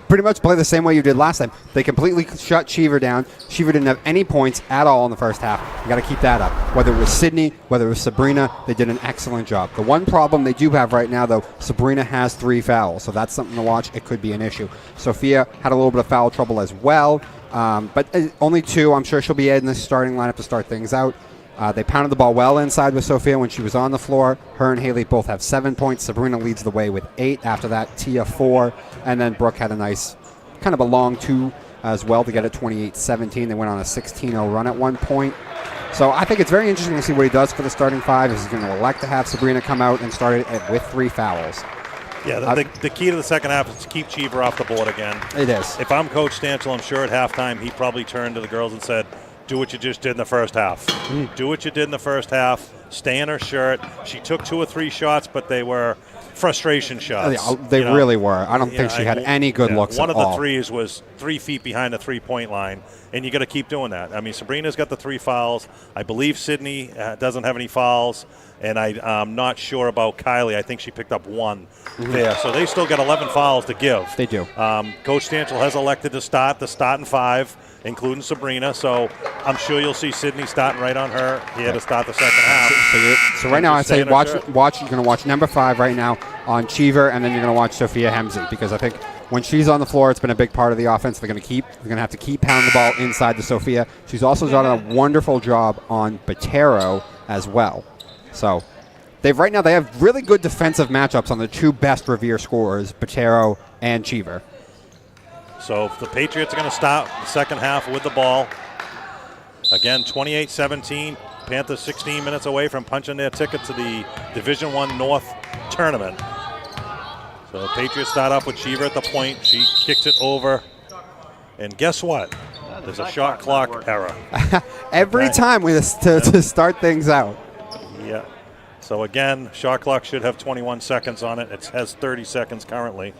pretty much play the same way you did last time. They completely shut Cheever down. Cheever didn't have any points at all in the first half. You got to keep that up. Whether it was Sydney, whether it was Sabrina, they did an excellent job. The one problem they do have right now, though, Sabrina has 3 fouls, so that's something to watch. It could be an issue. Sophia had a little bit of foul trouble as well, but only 2. I'm sure she'll be in the starting lineup to start things out. They pounded the ball well inside with Sophia when she was on the floor. Her and Haley both have 7 points. Sabrina leads the way with 8. After that, Tia 4. And then Brooke had a nice, kind of a long 2 as well to get it 28-17. They went on a 16-0 run at one point. So I think it's very interesting to see what he does for the starting 5. Is he going to elect to have Sabrina come out and start it with 3 fouls? Yeah, the key to the second half is to keep Cheever off the board again. It is. If I'm Coach Stanchel, I'm sure at halftime he probably turned to the girls and said, do what you just did in the first half. Do what you did in the first half. Stay in her shirt. She took 2 or 3 shots, but they were frustration shots. They really were. I don't think she had any good looks at all. One of the threes was 3 feet behind the three-point line, and you got to keep doing that. I mean, Sabrina's got the 3 fouls. I believe Sydney doesn't have any fouls, and I'm not sure about Kylie. I think she picked up 1 there. So they still got 11 fouls to give. They do. Coach Stanchel has elected to start in 5, including Sabrina. So I'm sure you'll see Sydney starting right on her here to start the second half. So right now I say watch. You're going to watch number 5 right now on Cheever, and then you're going to watch Sophia Hemsey, because I think when she's on the floor, it's been a big part of the offense. They're going to have to keep pounding the ball inside to Sophia. She's also done a wonderful job on Botero as well. So they have really good defensive matchups on the 2 best Revere scorers, Botero and Cheever. So the Patriots are going to start the second half with the ball. Again, 28-17. Panthers 16 minutes away from punching their ticket to the Division I North tournament. So the Patriots start off with Cheever at the point. She kicks it over. And guess what? There's a shot clock error. Every time to start things out. Yeah. So again, shot clock should have 21 seconds on it. It has 30 seconds currently.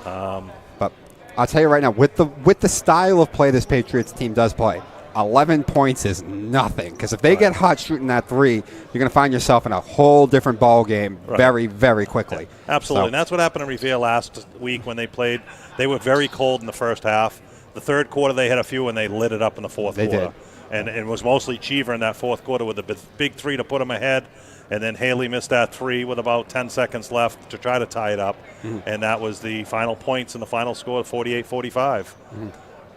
But I'll tell you right now, with the style of play this Patriots team does play, 11 points is nothing. Because if they get hot shooting that three, you're going to find yourself in a whole different ball game very, very quickly. Yeah, absolutely. And that's what happened in Revere last week when they played. They were very cold in the first half. The third quarter, they had a few, and they lit it up in the fourth quarter. Did. And it was mostly Cheever in that fourth quarter with the big three to put them ahead. And then Haley missed that three with about 10 seconds left to try to tie it up. And that was the final points and the final score, 48-45.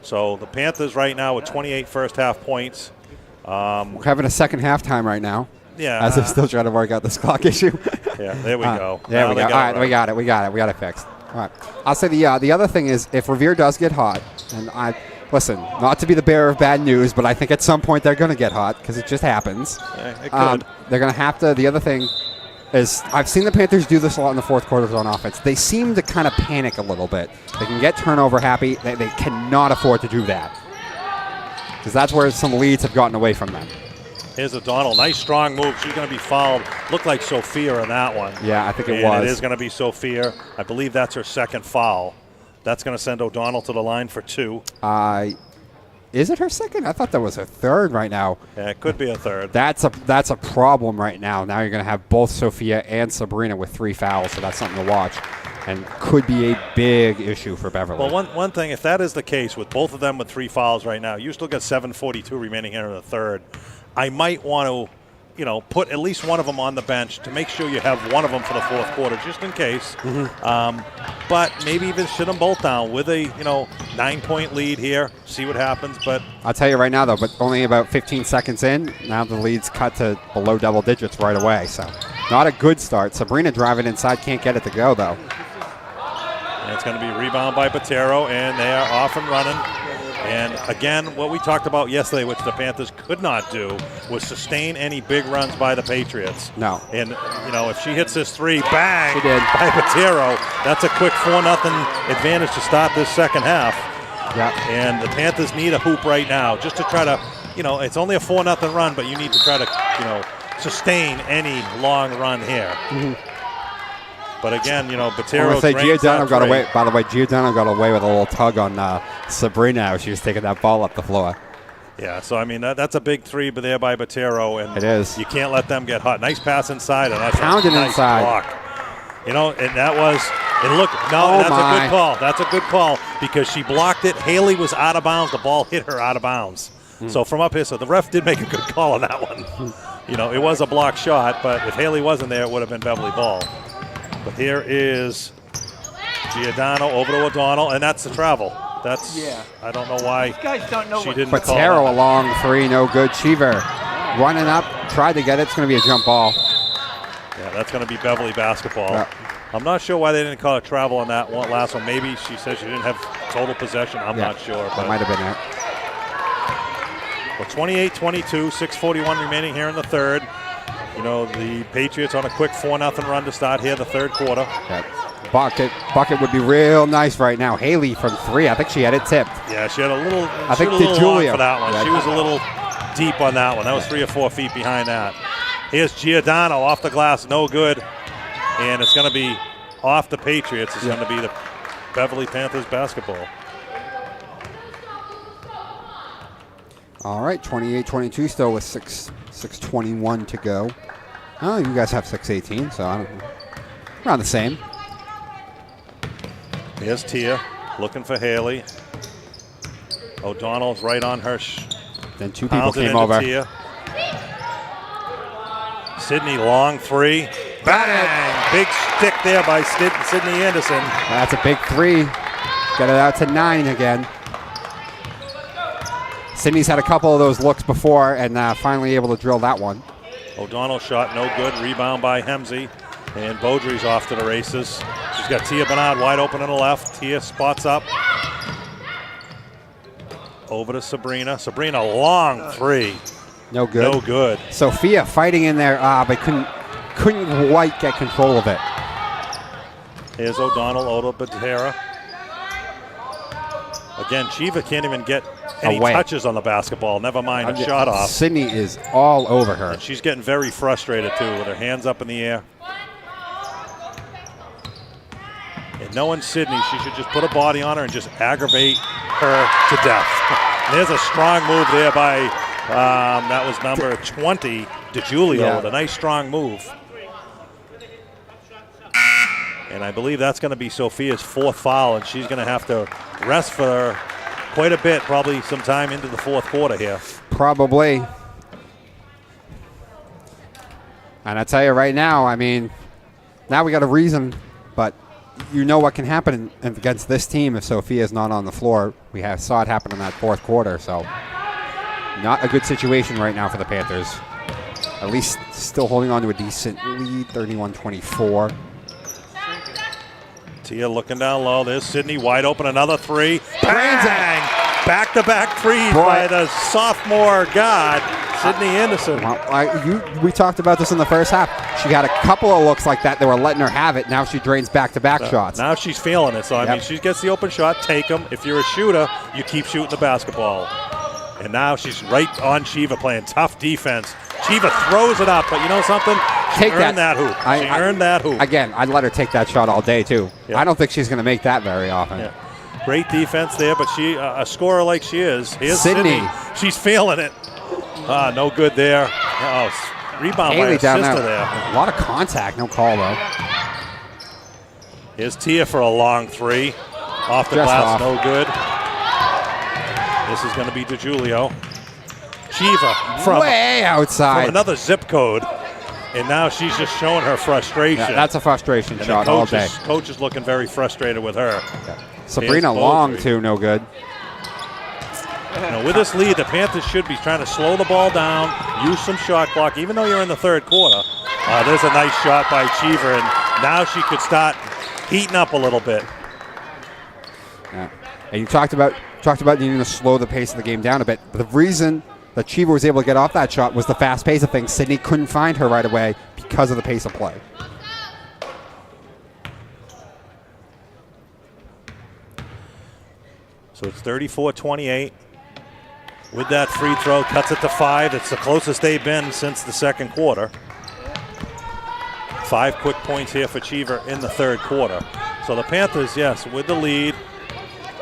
So the Panthers right now with 28 first-half points. We're having a second halftime right now. Yeah. As they're still trying to work out this clock issue. Yeah, there we go. There we go. All right, we got it. We got it fixed. All right. I'll say the other thing is if Revere does get hot, and listen, not to be the bearer of bad news, but I think at some point they're going to get hot because it just happens. It could. They're going to have to. The other thing is I've seen the Panthers do this a lot in the fourth quarters on offense. They seem to kind of panic a little bit. They can get turnover happy. They cannot afford to do that because that's where some leads have gotten away from them. Here's O'Donnell. Nice, strong move. She's going to be fouled. Looked like Sophia in that one. Yeah, I think it and was. It is going to be Sophia. I believe that's her second foul. That's going to send O'Donnell to the line for 2. Is it her second? I thought that was her third right now. Yeah, it could be a third. That's a problem right now. Now you're going to have both Sophia and Sabrina with 3 fouls, so that's something to watch. And could be a big issue for Beverly. Well, one thing, if that is the case with both of them with 3 fouls right now, you still got 7:42 remaining here in the third. I might want to, put at least one of them on the bench to make sure you have one of them for the fourth quarter, just in case. But maybe even sit them both down with a, 9-point lead here, see what happens. But I'll tell you right now, though, but only about 15 seconds in, now the lead's cut to below double digits right away. So not a good start. Sabrina driving inside, can't get it to go, though. And it's going to be a rebound by Patero, and they are off and running. And again, what we talked about yesterday, which the Panthers could not do, was sustain any big runs by the Patriots. No. And, if she hits this 3, bang, she did. by Patero, that's a quick 4-0 advantage to start this second half. Yeah. And the Panthers need a hoop right now just to try to, it's only a 4-0 run, but you need to try to, sustain any long run here. But again, Patero Giordano got away. By the way, Giordano got away with a little tug on Sabrina as she was taking that ball up the floor. Yeah, so I mean that's a big 3, but there by Patero, and it is. You can't let them get hot. Nice pass inside, and that's pounding a nice inside. Block. And that was. And look, that's a good call. That's a good call because she blocked it. Haley was out of bounds. The ball hit her out of bounds. So from up here, so the ref did make a good call on that one. It was a block shot, but if Haley wasn't there, it would have been Beverly ball. But here is Giordano over to O'Donnell, and that's the travel. I don't know why she didn't call Patero that. a long 3, no good. Cheever running up, tried to get it. It's going to be a jump ball. Yeah, that's going to be Beverly basketball. Yeah. I'm not sure why they didn't call it travel on that last one. Maybe she said she didn't have total possession. I'm not sure. That might have been it. Well, 28-22, 6:41 remaining here in the third. The Patriots on a quick 4-0 run to start here the third quarter. Yeah. Bucket would be real nice right now. Haley from 3. I think she had it tipped. Yeah, she had a little. I think did Julia for that one. Yeah. She was a little deep on that one. That was 3 or 4 feet behind that. Here's Giordano off the glass, no good, and it's going to be off the Patriots. It's going to be the Beverly Panthers basketball. All right, 28-22 still with 6:21 to go. Oh, you guys have 6:18, so I don't know. Around the same. Here's Tia looking for Haley. O'Donnell's right on her. Then 2 people came over. Tia. Sydney, long 3. Bang! Big stick there by Sydney Anderson. That's a big 3. Got it out to 9 again. Sydney's had a couple of those looks before and finally able to drill that one. O'Donnell shot no good. Rebound by Hemsey. And Beaudry's off to the races. She's got Tia Bernard wide open on the left. Tia spots up. Over to Sabrina. Sabrina, long 3. No good. No good. Sophia fighting in there, but couldn't quite get control of it. Here's O'Donnell, Oda Batera. Again, Chiva can't even get any away. touches on the basketball, never mind a shot off. Sydney is all over her. And she's getting very frustrated, too, with her hands up in the air. And knowing Sydney, she should just put a body on her and just aggravate her to death. There's a strong move there by, that was number 20, DeJulio, with a nice strong move. And I believe that's going to be Sophia's 4th foul, and she's going to have to rest for quite a bit, probably some time into the 4th quarter here. Probably. And I tell you right now, I mean, now we got a reason, but you know what can happen against this team if Sophia's not on the floor. We saw it happen in that 4th quarter, so not a good situation right now for the Panthers. At least still holding on to a decent lead, 31-24. Tia looking down low. There's Sydney wide open. Another 3. Bang! Back-to-back threes by the sophomore god, Sydney Anderson. Well, we talked about this in the first half. She had a couple of looks like that. They were letting her have it. Now she drains back-to-back shots. Now she's feeling it. So, I mean, she gets the open shot, take them. If you're a shooter, you keep shooting the basketball. And now she's right on Shiva playing tough defense. Shiva throws it up, but you know something? She earned that hoop. She earned that hoop. Again, I'd let her take that shot all day, too. Yeah. I don't think she's going to make that very often. Yeah. Great defense there, but she, a scorer like she is. Here's Sydney. She's feeling it. No good there. Rebound by her sister there. A lot of contact, no call, though. Here's Tia for a long 3. Off the glass, no good. This is going to be DeJulio. Shiva from way outside. From another zip code. And now she's just showing her frustration. Yeah, that's a frustration shot all day. Coach is looking very frustrated with her. Yeah. Sabrina Long, too, no good. With this lead, the Panthers should be trying to slow the ball down, use some shot clock, even though you're in the 3rd quarter. There's a nice shot by Cheever, and now she could start heating up a little bit. Yeah. And you talked about needing to slow the pace of the game down a bit. But the reason that Cheever was able to get off that shot was the fast pace of things. Sydney couldn't find her right away because of the pace of play. So it's 34-28. With that free throw, cuts it to 5. It's the closest they've been since the 2nd quarter. 5 quick points here for Cheever in the 3rd quarter. So the Panthers, yes, with the lead.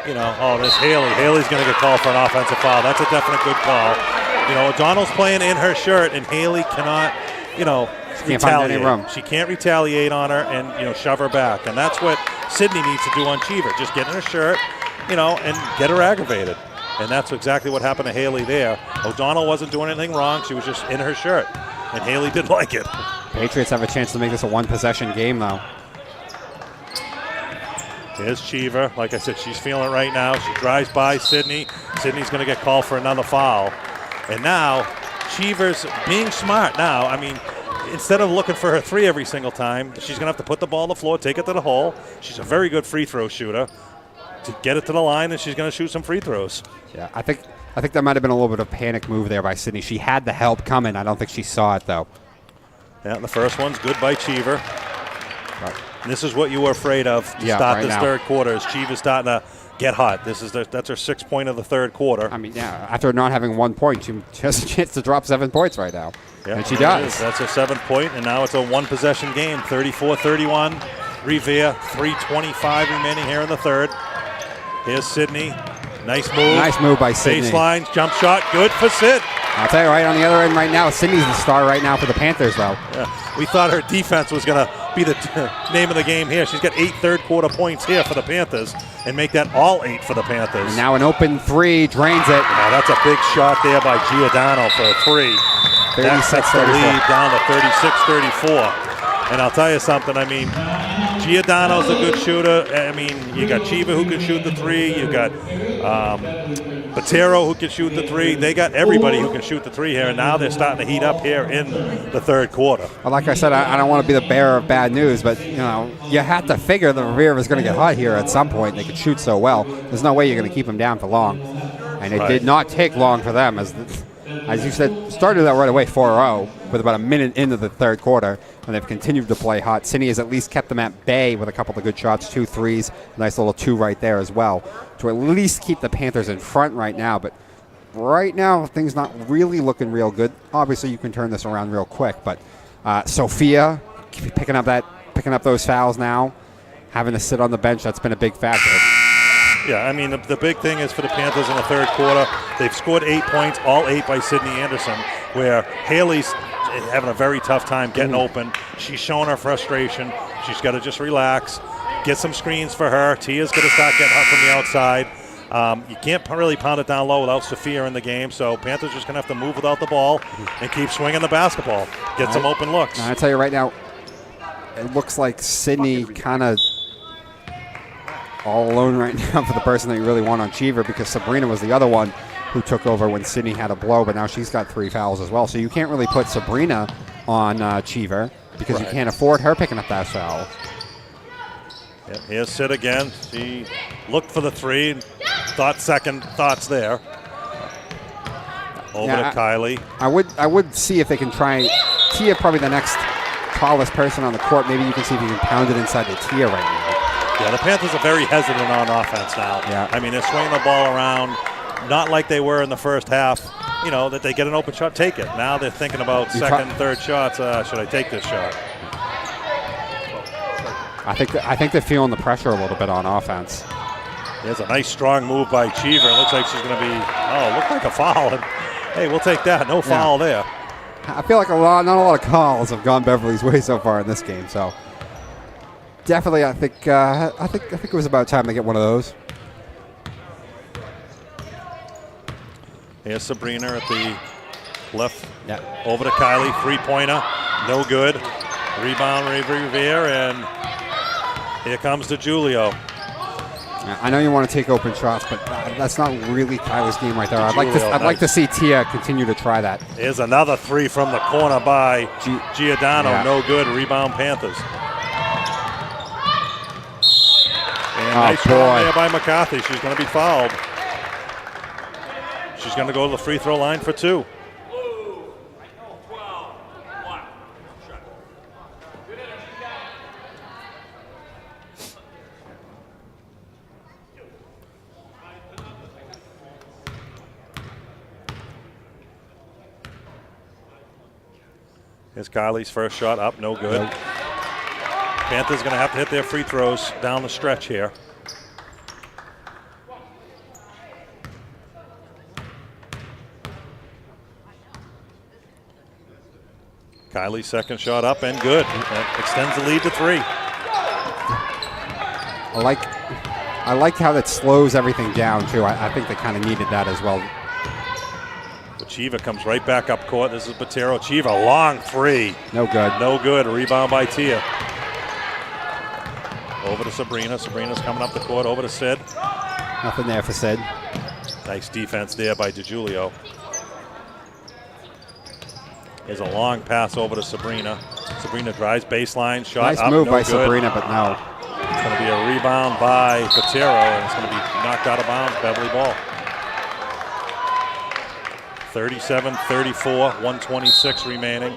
There's Haley. Haley's going to get called for an offensive foul. That's a definite good call. O'Donnell's playing in her shirt, and Haley cannot, retaliate. She can't retaliate on her and, shove her back. And that's what Sydney needs to do on Cheever. Just get in her shirt, and get her aggravated. And that's exactly what happened to Haley there. O'Donnell wasn't doing anything wrong. She was just in her shirt. And Haley didn't like it. Patriots have a chance to make this a 1-possession game, though. Here's Cheever. Like I said, she's feeling it right now. She drives by Sydney. Sydney's going to get called for another foul. And now, Cheever's being smart now. I mean, instead of looking for her 3 every single time, she's going to have to put the ball on the floor, take it to the hole. She's a very good free throw shooter. To get it to the line, and she's going to shoot some free throws. Yeah, I think that might have been a little bit of a panic move there by Sydney. She had the help coming. I don't think she saw it, though. Yeah, and the first one's good by Cheever. Right. And this is what you were afraid of to start this 3rd quarter, is Cheever's starting to get hot. That's her 6th point of the 3rd quarter. I mean, yeah, after not having 1 point, she has a chance to drop 7 points right now. Yeah, and she does. That's her 7th point, and now it's a 1-possession game, 34-31. Revere, 3:25 remaining here in the 3rd. Here's Sydney. Nice move. Nice move by Sydney. Baseline, jump shot, good for Sid. I'll tell you right on the other end right now, Sydney's the star right now for the Panthers, though. Yeah, we thought her defense was going to be the name of the game here. She's got 8 third-quarter points here for the Panthers and make that all 8 for the Panthers. And now an open 3, drains it. Yeah, that's a big shot there by Giordano for a 3. That sets the lead down to 36-34. And I'll tell you something, I mean, Giordano's a good shooter. I mean, you got Chiva who can shoot the 3. You got Botero who can shoot the 3. They got everybody who can shoot the 3 here, and now they're starting to heat up here in the 3rd quarter. Well, like I said, I don't want to be the bearer of bad news, but, you had to figure the Revere was going to get hot here at some point. They could shoot so well. There's no way you're going to keep them down for long. And it did not take long for them. As you said, started out right away 4-0 with about a minute into the 3rd quarter, and they've continued to play hot. Sydney has at least kept them at bay with a couple of good shots, 2 threes, nice little 2 right there as well, to at least keep the Panthers in front right now. But right now, things not really looking real good. Obviously, you can turn this around real quick, but Sophia picking up those fouls now, having to sit on the bench, that's been a big factor. Yeah, I mean, the big thing is for the Panthers in the third quarter, they've scored 8 points, all 8 by Sydney Anderson, where Haley's having a very tough time getting open. She's showing her frustration. She's got to just relax, get some screens for her. Tia's going to start getting hot from the outside. You can't really pound it down low without Sophia in the game, so Panthers just going to have to move without the ball and keep swinging the basketball, get some open looks. I tell you right now, it looks like Sydney kind of all alone right now for the person that you really want on Cheever, because Sabrina was the other one who took over when Sydney had a blow, but now she's got 3 fouls as well. So you can't really put Sabrina on Cheever because you can't afford her picking up that foul. Yeah, here's Sid again. She looked for the 3, second thoughts there. Over to Kylie. I would see if they can try. Tia probably the next tallest person on the court. Maybe you can see if you can pound it inside the Tia right now. Yeah, the Panthers are very hesitant on offense now. Yeah. I mean, they're swinging the ball around, not like they were in the first half, that they get an open shot, take it. Now they're thinking about second, third shots. Should I take this shot? I think they're feeling the pressure a little bit on offense. There's a nice strong move by Cheever. It looks like she's going to be, looked like a foul. And, hey, we'll take that. No foul there. I feel like not a lot of calls have gone Beverly's way so far in this game. So definitely, I think it was about time to get one of those. Here's Sabrina at the left. Yeah. Over to Kylie, 3-pointer, no good. Rebound, Revere, and here comes DeJulio. I know you want to take open shots, but that's not really Kylie's game right there. I'd like to see Tia continue to try that. Here's another 3 from the corner by Giordano, no good. Rebound Panthers. And nice run there by McCarthy. She's going to be fouled. She's going to go to the free throw line for 2. Here's Kylie's first shot up, no good. Panthers going to have to hit their free throws down the stretch here. Kylie's second shot up and good. That extends the lead to 3. I like how that slows everything down too. I think they kind of needed that as well. Chiva comes right back up court. This is Botero. Chiva, long 3. No good. No good. Rebound by Tia. Over to Sabrina. Sabrina's coming up the court. Over to Sid. Nothing there for Sid. Nice defense there by DeJulio. There's a long pass over to Sabrina. Sabrina drives baseline. Shot nice up. Move no by good. Sabrina, but no. It's going to be a rebound by Botero, and it's going to be knocked out of bounds. Beverly ball. 37-34, 126 remaining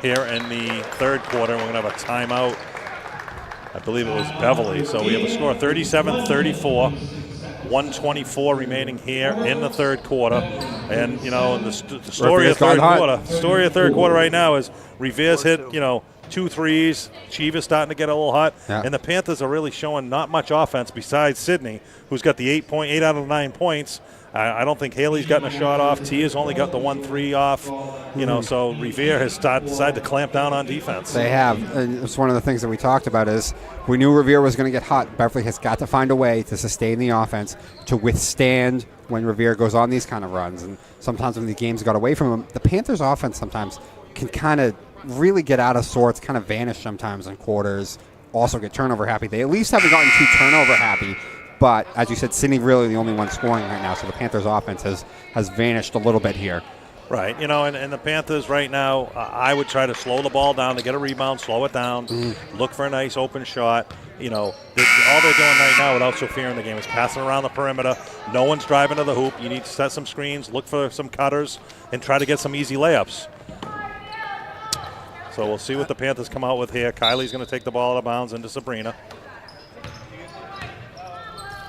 here in the third quarter. We're going to have a timeout. I believe it was Beverly. So we have a score of 37-34, 124 remaining here in the third quarter. And, the story of third quarter right now is Revere's hit, 2 threes. Chiva's starting to get a little hot. Yeah. And the Panthers are really showing not much offense besides Sydney, who's got the 8 out of 9 points. I don't think Haley's gotten a shot off. Tia's only got the 1-3 off. So Revere has decided to clamp down on defense. They have. And it's one of the things that we talked about is we knew Revere was going to get hot. Beverly has got to find a way to sustain the offense to withstand when Revere goes on these kind of runs. And sometimes when the games got away from them, the Panthers' offense sometimes can kind of really get out of sorts, kind of vanish sometimes in quarters, also get turnover happy. They at least haven't gotten too turnover happy. But, as you said, Sydney really the only one scoring right now, so the Panthers' offense has vanished a little bit here. Right. And the Panthers right now, I would try to slow the ball down to get a rebound, slow it down, look for a nice open shot. All they're doing right now without Sophia in the game is passing around the perimeter. No one's driving to the hoop. You need to set some screens, look for some cutters, and try to get some easy layups. So we'll see what the Panthers come out with here. Kylie's going to take the ball out of bounds into Sabrina.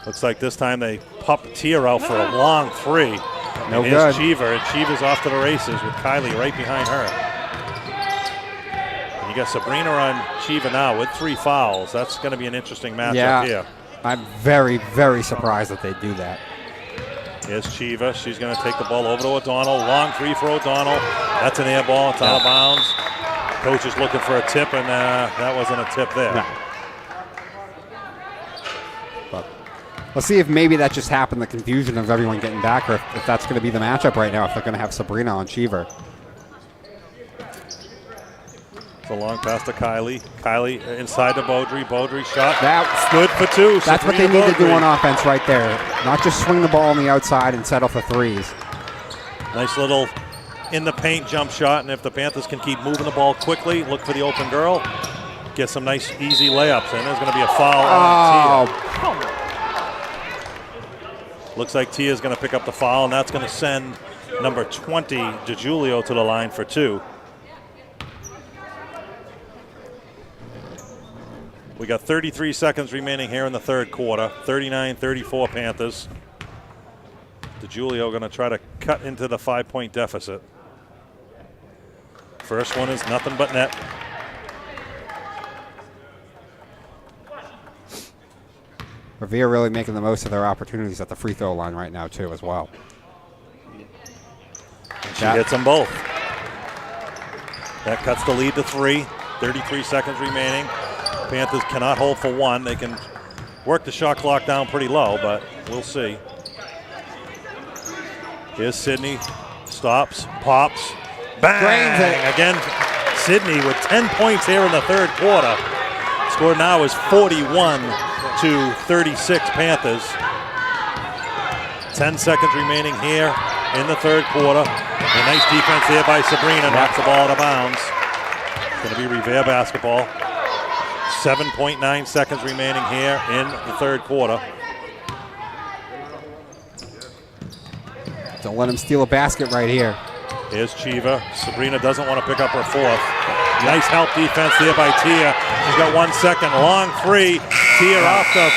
Looks like this time they pop Tia out for a long 3. No and good. Here's Cheever, and Cheever's off to the races with Kylie right behind her. And you got Sabrina on Cheever now with 3 fouls. That's going to be an interesting matchup here. I'm very, very surprised that they do that. Here's Cheever. She's going to take the ball over to O'Donnell. Long 3 for O'Donnell. That's an air ball. It's out of bounds. Coach is looking for a tip, and that wasn't a tip there. No. But let's see if maybe that just happened, the confusion of everyone getting back, or if that's going to be the matchup right now, if they're going to have Sabrina on Cheever. It's a long pass to Kylie. Kylie inside to Beaudry. Beaudry shot. That's good for 2. That's what they need to do on offense right there. Not just swing the ball on the outside and settle for 3s. Nice little in the paint jump shot, and if the Panthers can keep moving the ball quickly, look for the open girl, get some nice easy layups, and there's going to be a foul on Tia. Looks like Tia's going to pick up the foul, and that's going to send number 20, DiGiulio, to the line for 2. We got 33 seconds remaining here in the third quarter. 39-34 Panthers. DiGiulio going to try to cut into the 5-point deficit. First one is nothing but net. Revere really making the most of their opportunities at the free throw line right now, too, as well. She hits them both. That cuts the lead to 3. 33 seconds remaining. Panthers cannot hold for 1. They can work the shot clock down pretty low, but we'll see. Here's Sydney. Stops, pops, bang! Again, Sydney with 10 points here in the third quarter. Score now is 41-36 Panthers. 10 seconds remaining here in the third quarter. A nice defense there by Sabrina. Knocks the ball out of bounds. It's going to be Revere basketball. 7.9 seconds remaining here in the third quarter. Don't let him steal a basket right here. Here's Cheever. Sabrina doesn't want to pick up her 4th. Nice help defense there by Tia. She's got 1 second. Long 3. Tia off the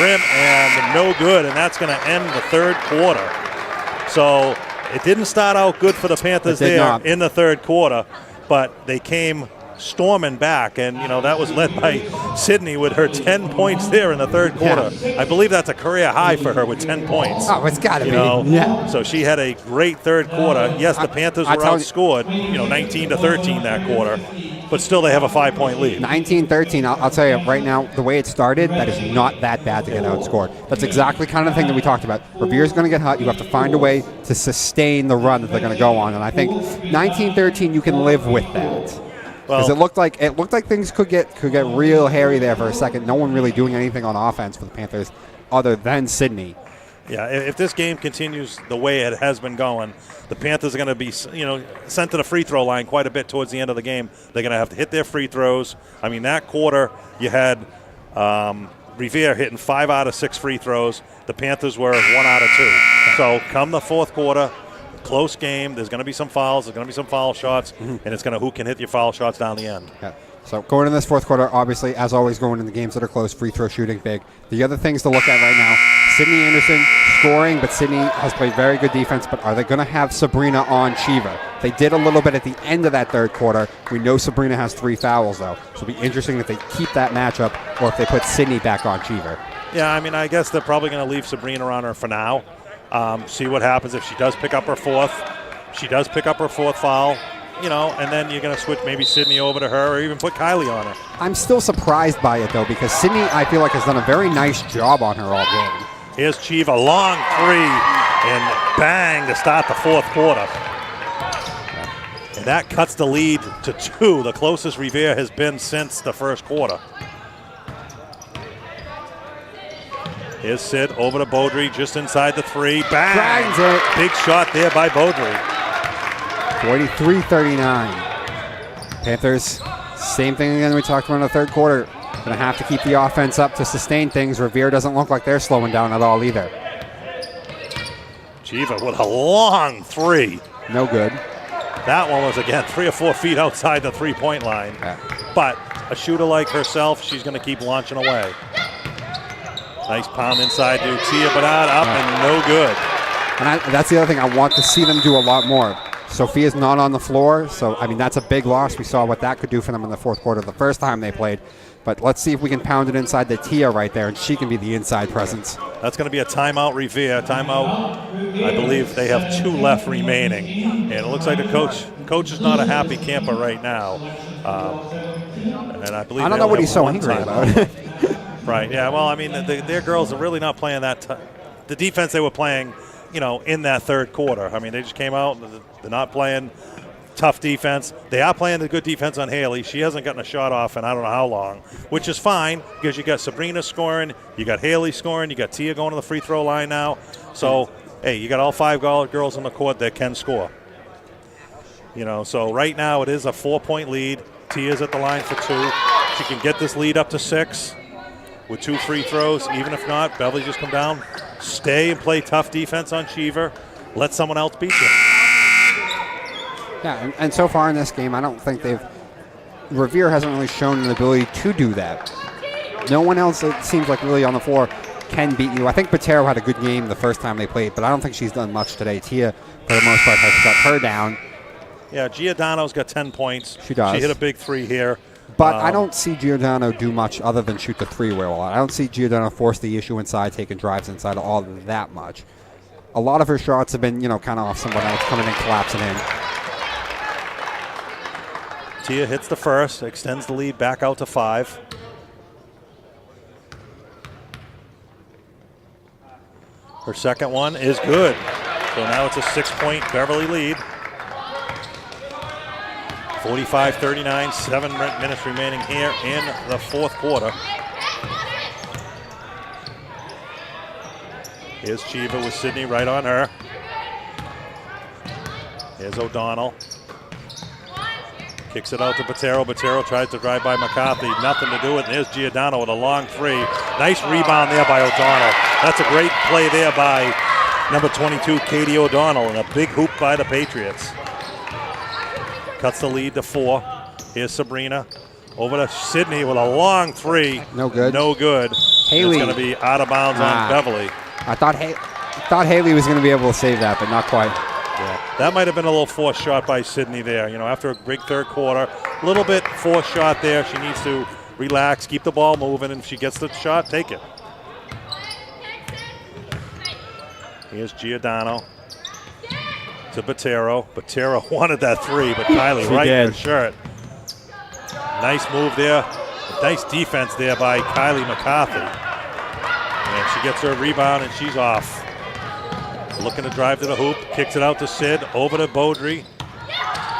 rim and no good, and that's going to end the third quarter. So it didn't start out good for the Panthers there in the third quarter, but they came storming back, and that was led by Sydney with her 10 points there in the third quarter. I believe that's a career high for her with 10 points. Oh, it's got to be. Yeah. So she had a great third quarter. Yes, the Panthers were outscored, 19-13 that quarter, but still they have a 5-point lead. 19-13. I'll tell you right now, the way it started, that is not that bad to get outscored. That's exactly kind of the thing that we talked about. Revere's going to get hot. You have to find a way to sustain the run that they're going to go on, and I think 19-13 you can live with that. Because it looked like things could get real hairy there for a second. No one really doing anything on offense for the Panthers other than Sydney. Yeah, if this game continues the way it has been going, the Panthers are going to be sent to the free throw line quite a bit towards the end of the game. They're going to have to hit their free throws. I mean, that quarter you had Revere hitting 5 out of 6 free throws. The Panthers were 1 out of 2. So come the fourth quarter, close game. There's going to be some fouls. There's going to be some foul shots, and it's going to who can hit your foul shots down the end. Yeah. So going in this fourth quarter, obviously, as always, going in the games that are close, free throw shooting big. The other things to look at right now, Sydney Anderson scoring, but Sydney has played very good defense. But are they going to have Sabrina on Cheever? They did a little bit at the end of that third quarter. We know Sabrina has 3 fouls, though. So it'll be interesting if they keep that matchup or if they put Sydney back on Cheever. Yeah, I mean, I guess they're probably going to leave Sabrina on her for now. See what happens if she does pick up her 4th. She does pick up her 4th foul, and then you're going to switch maybe Sydney over to her or even put Kylie on her. I'm still surprised by it, though, because Sydney, I feel like, has done a very nice job on her all game. Here's Cheever, long 3, and bang to start the fourth quarter. And that cuts the lead to 2, the closest Revere has been since the first quarter. Here's Sid over to Beaudry, just inside the 3. Bang! Bangs it. Big shot there by Beaudry. 43-39. Panthers, same thing again we talked about in the third quarter. Going to have to keep the offense up to sustain things. Revere doesn't look like they're slowing down at all either. Cheever with a long 3. No good. That one was, again, 3 or 4 feet outside the three-point line. Yeah. But a shooter like herself, she's going to keep launching away. Nice pound inside to Tia Bernard, up and no good. And that's the other thing I want to see them do a lot more. Sophia's not on the floor, so, I mean, that's a big loss. We saw what that could do for them in the fourth quarter the first time they played. But let's see if we can pound it inside the Tia right there, and she can be the inside presence. That's going to be a timeout, Revere. Timeout, I believe they have 2 left remaining. And it looks like the coach is not a happy camper right now. And I believe I don't know what he's so angry about. Right, yeah, well, I mean, their girls are really not playing the defense they were playing, in that third quarter. I mean, they just came out, they're not playing tough defense. They are playing the good defense on Haley. She hasn't gotten a shot off in I don't know how long, which is fine because you got Sabrina scoring, you got Haley scoring, you got Tia going to the free throw line now. So, hey, you got all 5 girls on the court that can score. So right now it is a 4-point lead. Tia's at the line for 2. She can get this lead up to 6 with 2 free throws. Even if not, Beverly just come down, stay and play tough defense on Cheever. Let someone else beat you. Yeah, and so far in this game, I don't think Revere hasn't really shown an ability to do that. No one else, it seems like, really on the floor can beat you. I think Patero had a good game the first time they played, but I don't think she's done much today. Tia, for the most part, has shut her down. Yeah, Giordano's got 10 points. She does. She hit a big 3 here. But I don't see Giordano do much other than shoot the 3 well. I don't see Giordano force the issue inside, taking drives inside all that much. A lot of her shots have been, kind of off someone else coming in, collapsing in. Tia hits the first, extends the lead back out to 5. Her second one is good. So now it's a 6-point Beverly lead. 45-39, 7 minutes remaining here in the fourth quarter. Here's Cheever with Sydney right on her. Here's O'Donnell. Kicks it out to Patero. Patero tries to drive by McCarthy. Nothing to do with it. There's Giordano with a long 3. Nice rebound there by O'Donnell. That's a great play there by number 22, Katie O'Donnell, and a big hoop by the Patriots. Cuts the lead to 4. Here's Sabrina. Over to Sydney with a long 3. No good. No good. Haley. It's going to be out of bounds on Beverly. I thought Haley was going to be able to save that, but not quite. Yeah, that might have been a little forced shot by Sydney there. After a big third quarter, a little bit forced shot there. She needs to relax, keep the ball moving, and if she gets the shot, take it. Here's Giordano to Patero. Patero wanted that 3, but Kylie right in her shirt. Nice move there. Nice defense there by Kylie McCarthy. And she gets her rebound, and she's off. Looking to drive to the hoop, kicks it out to Sid, over to Beaudry.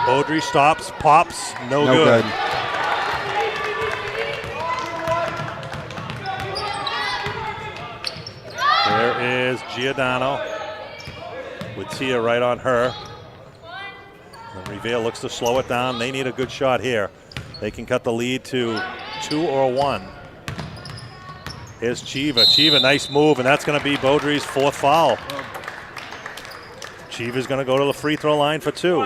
Beaudry stops, pops, no good. There is Giordano with Tia right on her. And Revere looks to slow it down. They need a good shot here. They can cut the lead to 2 or 1. Here's Cheever. Cheever, nice move, and that's going to be Beaudry's 4th foul. Cheever's going to go to the free throw line for 2.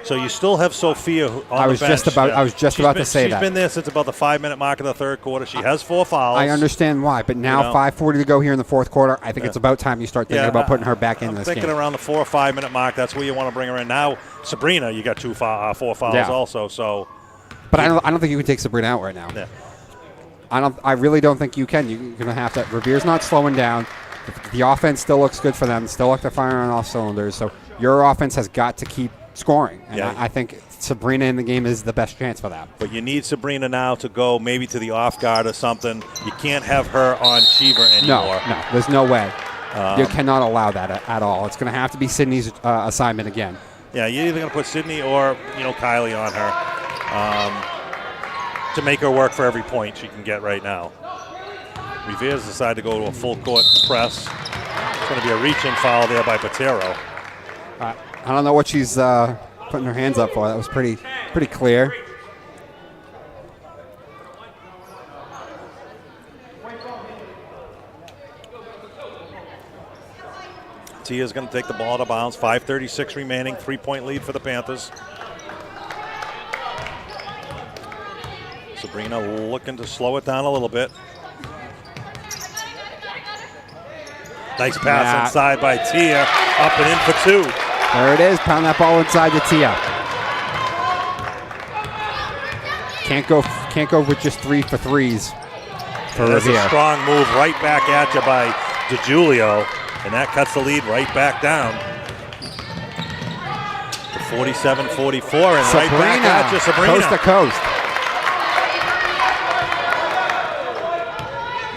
So you still have Sophia on the bench. I was just about to say that. She's been there since about the 5-minute mark of the third quarter. She has 4 fouls. I understand why, but now 5:40 to go here in the fourth quarter. I think it's about time you start thinking about putting her back in this game. I'm thinking around the 4 or 5 minute mark. That's where you want to bring her in. Now, Sabrina, you got 4 fouls also. So, but I don't think you can take Sabrina out right now. Yeah. I really don't think you can. You're going to have to. Revere's not slowing down. The offense still looks good for them. Still like they're firing on all cylinders. So your offense has got to keep scoring. And I think Sabrina in the game is the best chance for that. But you need Sabrina now to go maybe to the off guard or something. You can't have her on Cheever anymore. No, there's no way. You cannot allow that at all. It's going to have to be Sydney's assignment again. Yeah, you're either going to put Sydney or Kylie on her to make her work for every point she can get right now. Revere's decided to go to a full court press. It's going to be a reach-in foul there by Patero. I don't know what she's putting her hands up for. That was pretty clear. Tia's going to take the ball out of bounds. 5:36 remaining. 3-point lead for the Panthers. Sabrina looking to slow it down a little bit. Nice pass inside by Tia. Up and in for two. There it is. Pound that ball inside the tee up. Can't go with just 3 for 3s for That's Revere. a strong move right back at you by DiGiulio, and that cuts the lead right back down to 47-44, and Sabrina, right back at you, Sabrina. coast to coast.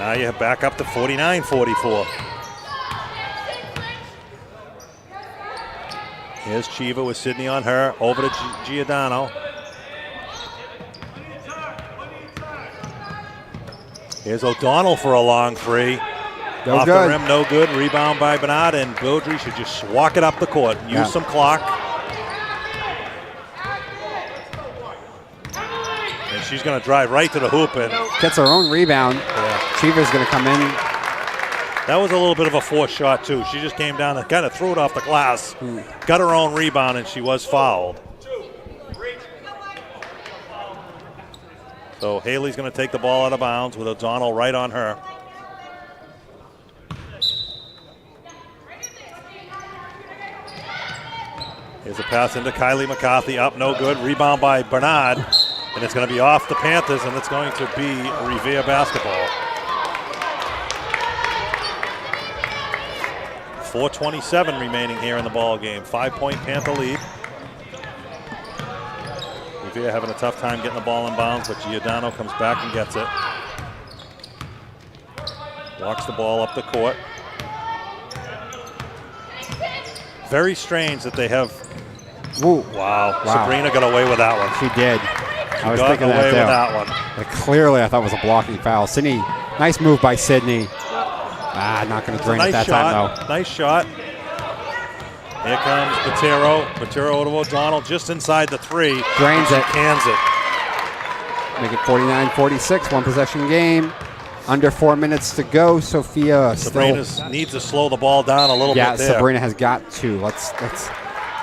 Now you back up to 49-44. Here's Chiva with Sydney on her, over to Giordano. Here's O'Donnell for a long three. No Off good. the rim, no good. Rebound by Bernard, and Beaudry should just walk it up the court and use some clock. And she's going to drive right to the hoop and gets her own rebound. Yeah. Chiva's going to come in. That was a little bit of a forced shot too. She just came down and kind of threw it off the glass. Got her own rebound, and she was fouled. So Haley's going to take the ball out of bounds with O'Donnell right on her. Here's a pass into Kylie McCarthy. Up, no good. Rebound by Bernard. And it's going to be off the Panthers, and it's going to be Revere basketball. 4:27 remaining here in the ball game. 5-point Panther lead. Revere having a tough time getting the ball in bounds, but Giordano comes back and gets it. Walks the ball up the court. Very strange that they have. Ooh. Wow. Sabrina got away with that one. She did. I was got thinking away with that one. But clearly, I thought it was a blocking foul. Sydney, nice move by Sydney. Not going to drain it that time, though. Nice shot. Here comes Patero. Patero to O'Donnell just inside the three. Drains it. Cans it. Make it 49-46, one possession game. Under 4 minutes to go. Sophia Sabrina needs to slow the ball down a little bit there. Yeah, Sabrina has got to. Let's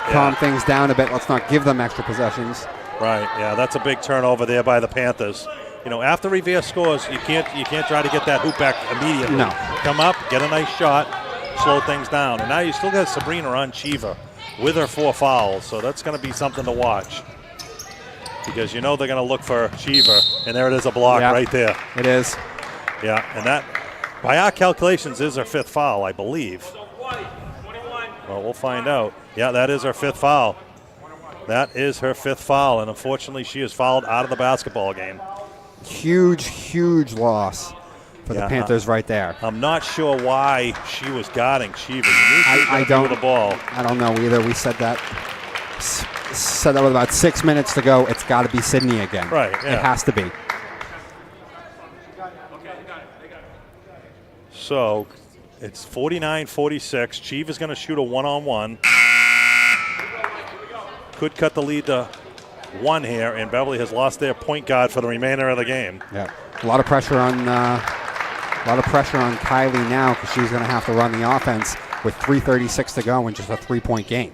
calm things down a bit. Let's not give them extra possessions. Right, yeah, that's a big turnover there by the Panthers. You know, after Revere scores, you can't try to get that hoop back immediately. No. Come up, get a nice shot, slow things down. And now you still got Sabrina on Chiva with her 4 fouls, so that's going to be something to watch. Because you know they're going to look for Chiva, and there it is, a block right there. It is. Yeah, and that, by our calculations, is her 5th foul, I believe. Well, we'll find out. Yeah, that is her 5th foul. That is her 5th foul, and unfortunately she is fouled out of the basketball game. Huge loss for the Panthers right there. I'm not sure why she was guarding Chiva. I don't. The ball. I don't know either. We said that. Said that with about 6 minutes to go. It's got to be Sydney again. Right. Yeah. It has to be. So it's 49-46. Chiva's going to shoot a one-on-one. Could cut the lead to 1 here, and Beverly has lost their point guard for the remainder of the game. Yeah, a lot of pressure on Kylie now because she's going to have to run the offense with 3:36 to go and just a 3-point game.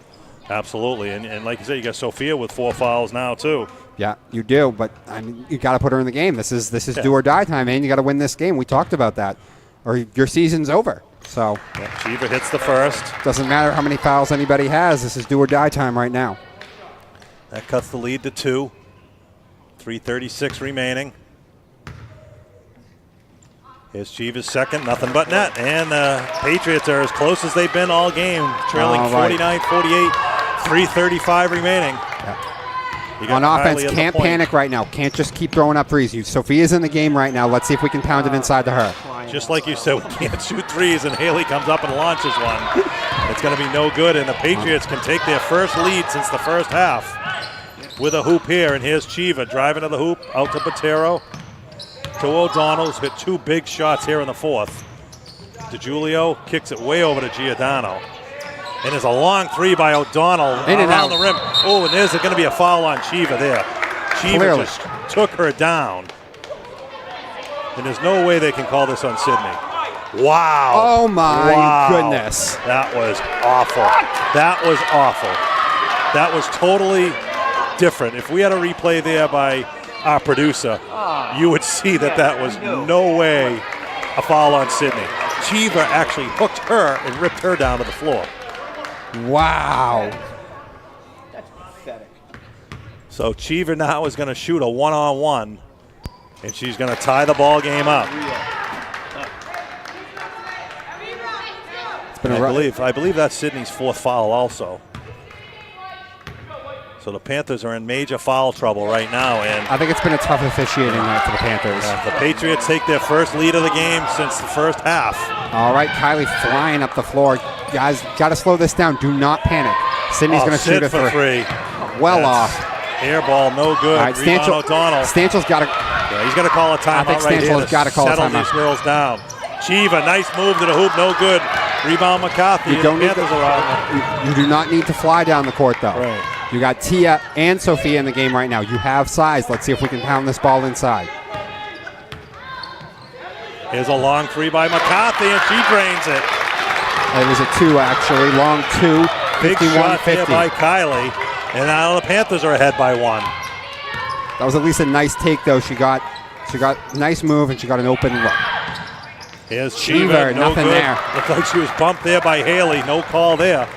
Absolutely, and like you said, you got Sophia with 4 fouls now too. Yeah, you do, but I mean, you got to put her in the game. This is do or die time, man. You got to win this game. We talked about that, or your season's over. So Chiva hits the first. Doesn't matter how many fouls anybody has. This is do or die time right now. That cuts the lead to 2. 3:36 remaining. Here's Chiva's second, nothing but net. And the Patriots are as close as they've been all game, trailing 49-48, 3:35 remaining. On offense, can't panic right now. Can't just keep throwing up threes. Sophia's in the game right now. Let's see if we can pound it inside to her. Just like you said, we can't shoot threes, and Haley comes up and launches one. It's going to be no good, and the Patriots can take their first lead since the first half with a hoop here. And here's Chiva driving to the hoop, out to Patero, to O'Donnell, who's hit 2 big shots here in the 4th. DiGiulio kicks it way over to Giordano. And there's a long 3 by O'Donnell around the rim. Oh, and there's going to be a foul on Chiva there. Chiva just took her down. And there's no way they can call this on Sydney. Wow. Oh, my goodness. That was awful. That was awful. That was totally different. If we had a replay there by our producer, you would see that was no way a foul on Sydney. Chiva actually hooked her and ripped her down to the floor. Wow. That's pathetic. So Cheever now is going to shoot a one-on-one, and she's going to tie the ball game up. It's been I believe that's Sydney's 4th foul also. So the Panthers are in major foul trouble right now, and I think it's been a tough officiating night for the Panthers. The Patriots take their first lead of the game since the first half. All right, Kylie flying up the floor. Guys, got to slow this down. Do not panic. Sydney's going to shoot Sid a for three. Well That's off. Air ball, no good. All right, Rebound O'Donnell. Stanchell's got to. Yeah, he's got to call a timeout. I think right here Stanchell's got to call a settle timeout. these girls down. Chiva, nice move to the hoop, no good. Rebound McCarthy. You don't need Panthers are out. You do not need to fly down the court, though. Right. You got Tia and Sophia in the game right now. You have size. Let's see if we can pound this ball inside. Here's a long three by McCarthy, and she drains it. It was a 2, actually. Long 2. Big shot 51-50. there by Kylie. And now the Panthers are ahead by 1. That was at least a nice take, though. She got nice move, and she got an open look. Here's Cheever, Cheever, no nothing good. there. Looked like she was bumped there by Haley. No call there.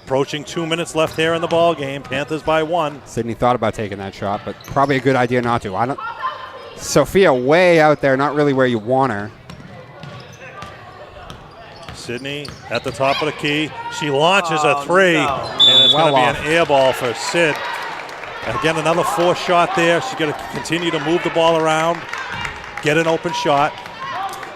Approaching 2 minutes left here in the ball game. Panthers by 1. Sydney thought about taking that shot, but probably a good idea not to. Sophia way out there, not really where you want her. Sydney at the top of the key. She launches a three, and it's going to be an air ball for Sid. And again, another forced shot there. She's going to continue to move the ball around, get an open shot.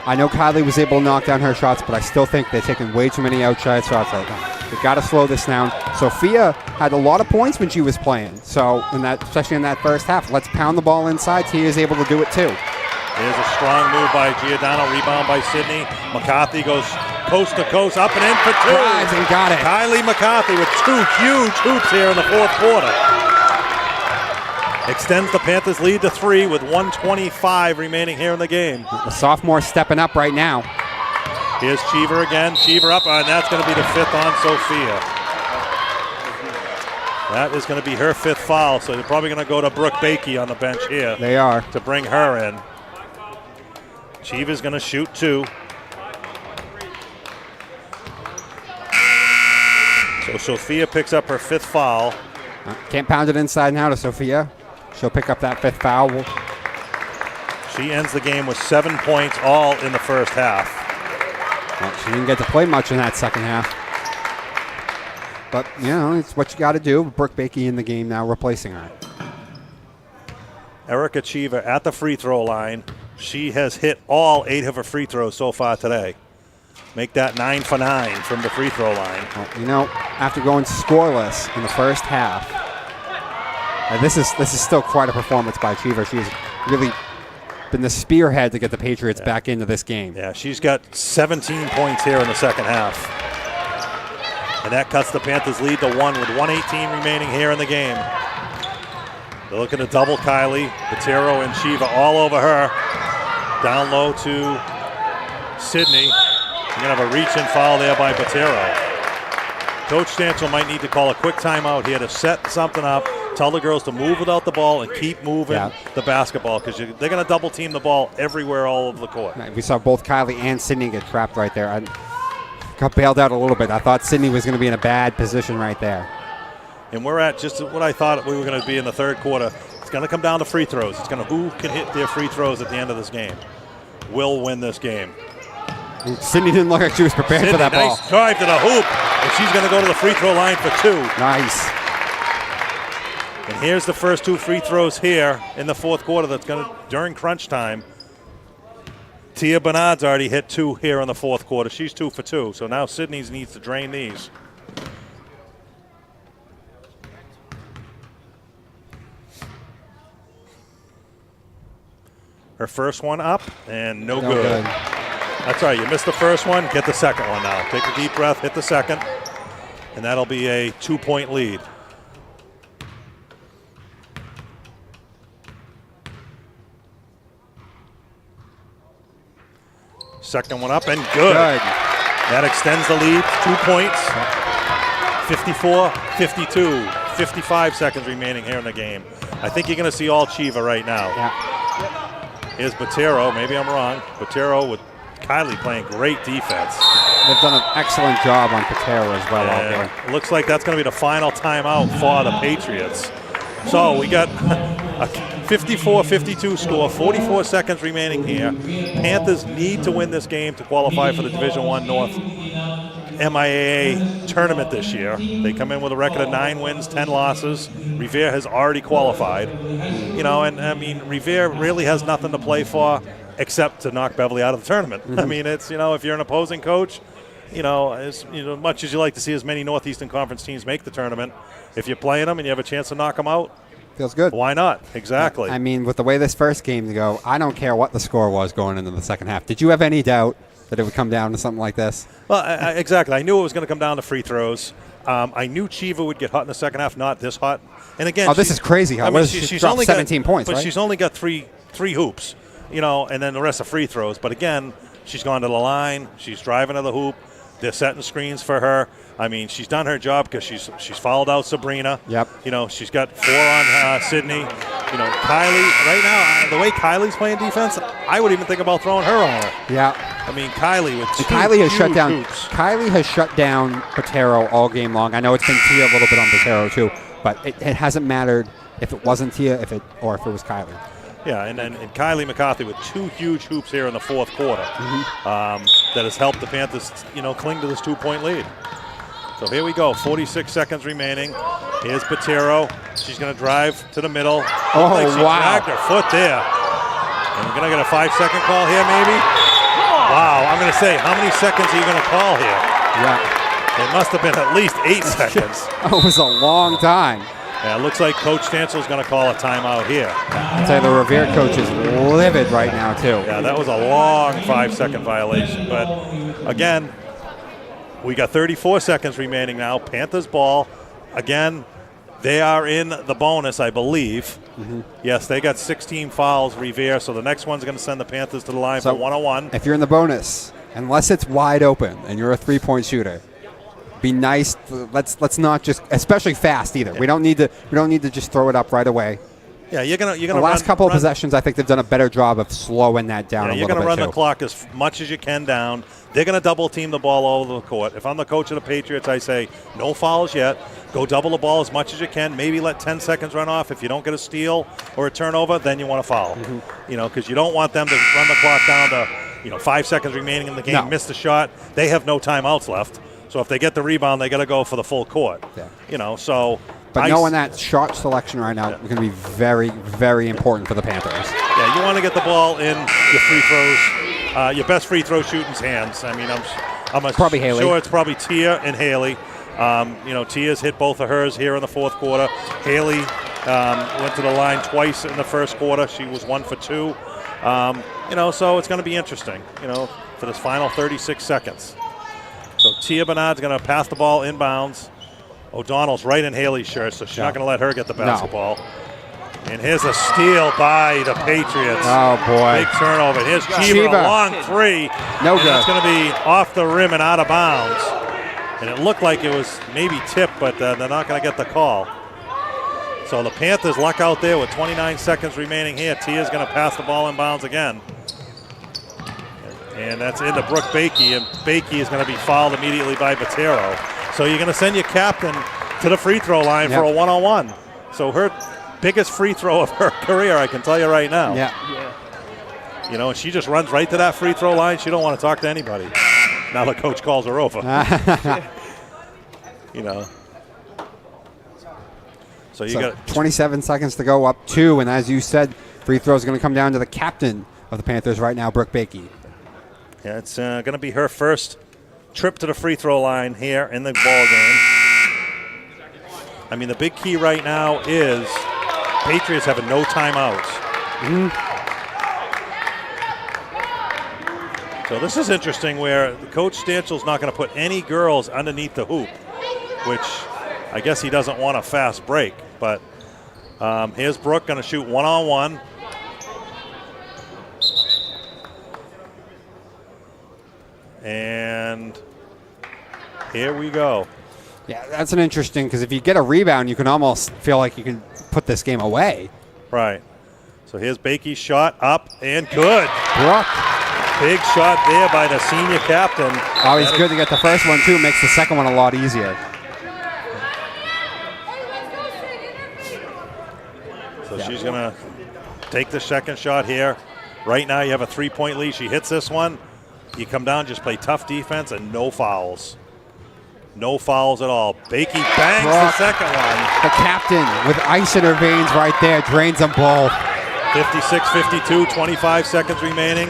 I know Kylie was able to knock down her shots, but I still think they're taking way too many outside shots right now. They've got to slow this down. Sophia had a lot of points when she was playing, so especially in that first half. Let's pound the ball inside. Tia is able to do it too. There's a strong move by Giordano, rebound by Sydney. McCarthy goes coast to coast, up and in for 2. Drives and got it. Kylie McCarthy with 2 huge hoops here in the 4th quarter. Extends the Panthers' lead to 3 with 1:25 remaining here in the game. The sophomore stepping up right now. Here's Cheever again. Cheever up, and that's going to be the 5th on Sophia. That is going to be her 5th foul, so they're probably going to go to Brooke Bakey on the bench here. They are. To bring her in. Cheever's going to shoot 2. So Sophia picks up her 5th foul. Can't pound it inside now to Sophia. She'll pick up that 5th foul. She ends the game with 7 points, all in the first half. Well, she didn't get to play much in that second half. But, it's what you got to do. Brooke Bakey in the game now, replacing her. Erica Cheever at the free throw line. She has hit all 8 of her free throws so far today. Make that 9 for 9 from the free throw line. Well, after going scoreless in the first half, this is still quite a performance by Cheever. She's really been the spearhead to get the Patriots back into this game. Yeah, she's got 17 points here in the second half. And that cuts the Panthers' lead to 1 with 1:18 remaining here in the game. They're looking to double Kylie, Patero, and Cheever all over her. Down low to Sydney. You're going to have a reach-in foul there by Patero. Coach Stanchel might need to call a quick timeout here to set something up, tell the girls to move without the ball and keep moving the basketball, because they're going to double-team the ball everywhere all over the court. We saw both Kylie and Sydney get trapped right there. I got bailed out a little bit. I thought Sydney was going to be in a bad position right there. And we're at just what I thought we were going to be in the third quarter. It's going to come down to free throws. It's going to who can hit their free throws at the end of this game will win this game. Sydney didn't look like she was prepared for that ball. Nice drive to the hoop, and she's going to go to the free throw line for 2. Nice. And here's the first 2 free throws here in the 4th quarter. That's going to during crunch time. Tia Bernard's already hit 2 here in the 4th quarter. She's 2 for 2. So now Sydney needs to drain these. Her first one up and no good. That's right. You missed the first one. Get the second one now. Take a deep breath. Hit the second. And that'll be a 2-point lead. Second one up and good. That extends the lead. 2 points. 54-52. 55 seconds remaining here in the game. I think you're going to see all Cheever right now. Yeah. Here's Botero. Maybe I'm wrong. Botero with Kylie playing great defense. they've done an excellent job on Patero as well out there. Looks like that's going to be the final timeout for the Patriots. So we got a 54-52 score, 44 seconds remaining here. Panthers need to win this game to qualify for the Division I North MIAA tournament this year. They come in with a record of 9 wins, 10 losses. Revere has already qualified. You know, and I mean, Revere really has nothing to play for except to knock Beverly out of the tournament. I mean, it's, you know, if you're an opposing coach, you know, as much as you like to see as many Northeastern Conference teams make the tournament, if you're playing them and you have a chance to knock them out, feels good. Why not? Exactly. I mean, with the way this first game go, I don't care what the score was going into the second half. Did you have any doubt that it would come down to something like this? Well, exactly. I knew it was going to come down to free throws. I knew Chiva would get hot in the second half, not this hot. And again, this is crazy. I mean, she's dropped only 17 points, but right? she's only got three hoops, you know, and then the rest are free throws. But again, she's gone to the line. She's driving to the hoop. They're setting screens for her. I mean, she's done her job because she's fouled out Sabrina. Yep. You know, she's got 4 on Sydney. You know, Kylie, right now, the way Kylie's playing defense, I would even think about throwing her on her. Yeah. I mean, Kylie with two Kylie has shut huge down. hoops. Kylie has shut down Patero all game long. I know it's been Tia a little bit on Patero too, but it hasn't mattered if it wasn't Tia, or if it was Kylie. Yeah, and Kylie McCarthy with 2 huge hoops here in the fourth quarter that has helped the Panthers, you know, cling to this 2-point lead. So here we go, 46 seconds remaining. Here's Patero. She's going to drive to the middle. Oh, she wow. dragged her foot there. And we're going to get a 5-second call here, maybe? Wow, I'm going to say, how many seconds are you going to call here? Yeah. It must have been at least 8 seconds. It was a long time. Yeah, it looks like Coach Stansel's going to call a timeout here. I'll tell you, the Revere coach is livid right now, too. Yeah, that was a long 5-second violation. But, again, we got 34 seconds remaining now. Panthers ball. Again, they are in the bonus, I believe. Yes, they got 16 fouls, Revere, so the next one's going to send the Panthers to the line for 101. If you're in the bonus, unless it's wide open and you're a three-point shooter, be nice. Let's not just, especially fast either. Yeah. We don't need to just throw it up right away. Yeah, you're gonna. The last couple of possessions, I think they've done a better job of slowing that down. Yeah, a you're little bit. You're gonna run the clock as much as you can down. They're gonna double team the ball all over the court. If I'm the coach of the Patriots, I say no fouls yet. Go double the ball as much as you can. Maybe let 10 seconds run off. If you don't get a steal or a turnover, then you want to foul. You know, because you don't want them to run the clock down to 5 seconds remaining in the game. Miss the shot. They have no timeouts left. So if they get the rebound, they got to go for the full court. Yeah. You know, so. But knowing that shot selection right now is going to be very, very important for the Panthers. Yeah, you want to get the ball in your free throws, your best free throw shooting's hands. I mean, I'm probably Haley. Sure it's probably Tia and Haley. Tia's hit both of hers here in the fourth quarter. Haley went to the line twice in the first quarter. She was 1 for 2. So it's going to be interesting, for this final 36 seconds. So Tia Bernard's going to pass the ball inbounds. O'Donnell's right in Haley's shirt, so she's not going to let her get the basketball. And here's a steal by the Patriots. Oh, boy. Big turnover. Here's Chiva, a long 3. No good. It's going to be off the rim and out of bounds. And it looked like it was maybe tipped, but they're not going to get the call. So the Panthers luck out there with 29 seconds remaining here. Tia's going to pass the ball inbounds again. And that's into Brooke Bakey, and Bakey is going to be fouled immediately by Patero. So you're going to send your captain to the free throw line for a one-on-one. So her biggest free throw of her career, I can tell you right now. Yeah. And she just runs right to that free throw line. She don't want to talk to anybody. Now the coach calls her over. So you got 27 seconds to go, up 2, and as you said, free throw is going to come down to the captain of the Panthers right now, Brooke Bakey. Yeah, it's going to be her first trip to the free throw line here in the ball game. I mean, the big key right now is Patriots having no timeouts. So this is interesting where Coach Stansel's not going to put any girls underneath the hoop, which I guess he doesn't want a fast break. But here's Brooke going to shoot one-on-one. And here we go. Yeah, that's an interesting, because if you get a rebound, you can almost feel like you can put this game away. Right. So here's Bakey's shot up and good. Brooke Big shot there by the senior captain. Always good to get the first one, too. Makes the second one a lot easier. So she's going to take the second shot here. Right now you have a 3-point lead. She hits this one. You come down, just play tough defense and no fouls. No fouls at all. Bakey bangs the second one. The captain with ice in her veins right there. Drains them both. 56-52, 25 seconds remaining.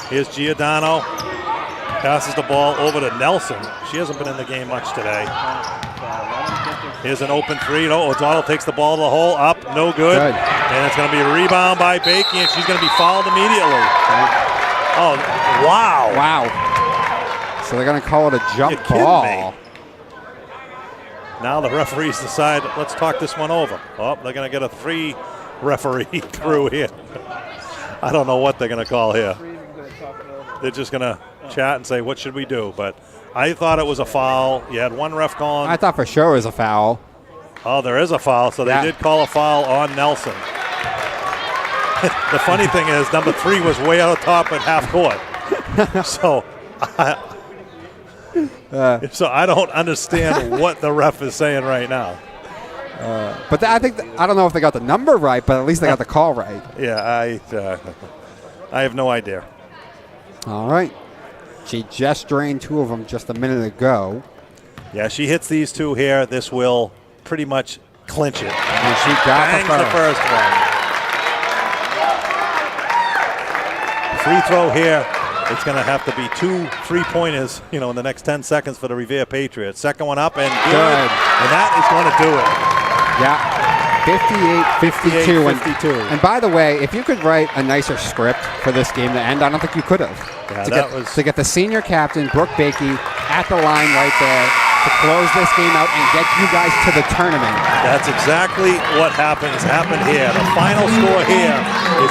Here's Giordano. Passes the ball over to Nelson. She hasn't been in the game much today. Here's an open three. No, O'Donnell takes the ball to the hole. Up, no good. And it's going to be a rebound by Bakey, and she's going to be fouled immediately. Oh, wow. Wow. So they're going to call it a jump ball. Now the referees decide, let's talk this one over. Oh, they're going to get a 3 referee crew here. I don't know what they're going to call here. They're just going to chat and say, what should we do? But I thought it was a foul. You had one ref calling. I thought for sure it was a foul. Oh, there is a foul. So they did call a foul on Nelson. The funny thing is, number 3 was way out of top at half court. So I don't understand what the ref is saying right now. But I don't know if they got the number right, but at least they got the call right. Yeah, I have no idea. All right. She just drained 2 of them just a minute ago. Yeah, she hits these 2 here. This will pretty much clinch it. And she got the first one. Free throw here. It's going to have to be 2 3-pointers, in the next 10 seconds for the Revere Patriots. Second one up and good. And that is going to do it. Yeah. 58-52. And by the way, if you could write a nicer script for this game to end, I don't think you could have. Yeah, to get the senior captain, Brooke Bakey, at the line right there to close this game out and get you guys to the tournament. That's exactly what happened here. The final score here is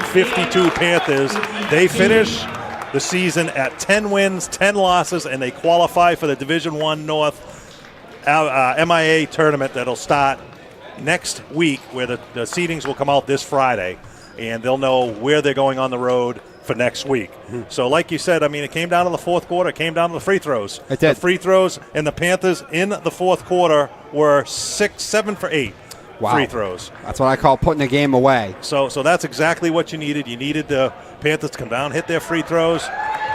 58-52 Panthers. They finish the season at 10 wins, 10 losses, and they qualify for the Division I North MIA tournament that'll start next week, where the seedings will come out this Friday, and they'll know where they're going on the road for next week. So like you said, it came down to the fourth quarter. It came down to the free throws. It did. The free throws, and the Panthers in the fourth quarter were 7 for 8 free throws. That's what I call putting the game away. So that's exactly what you needed. You needed the Panthers to come down, hit their free throws,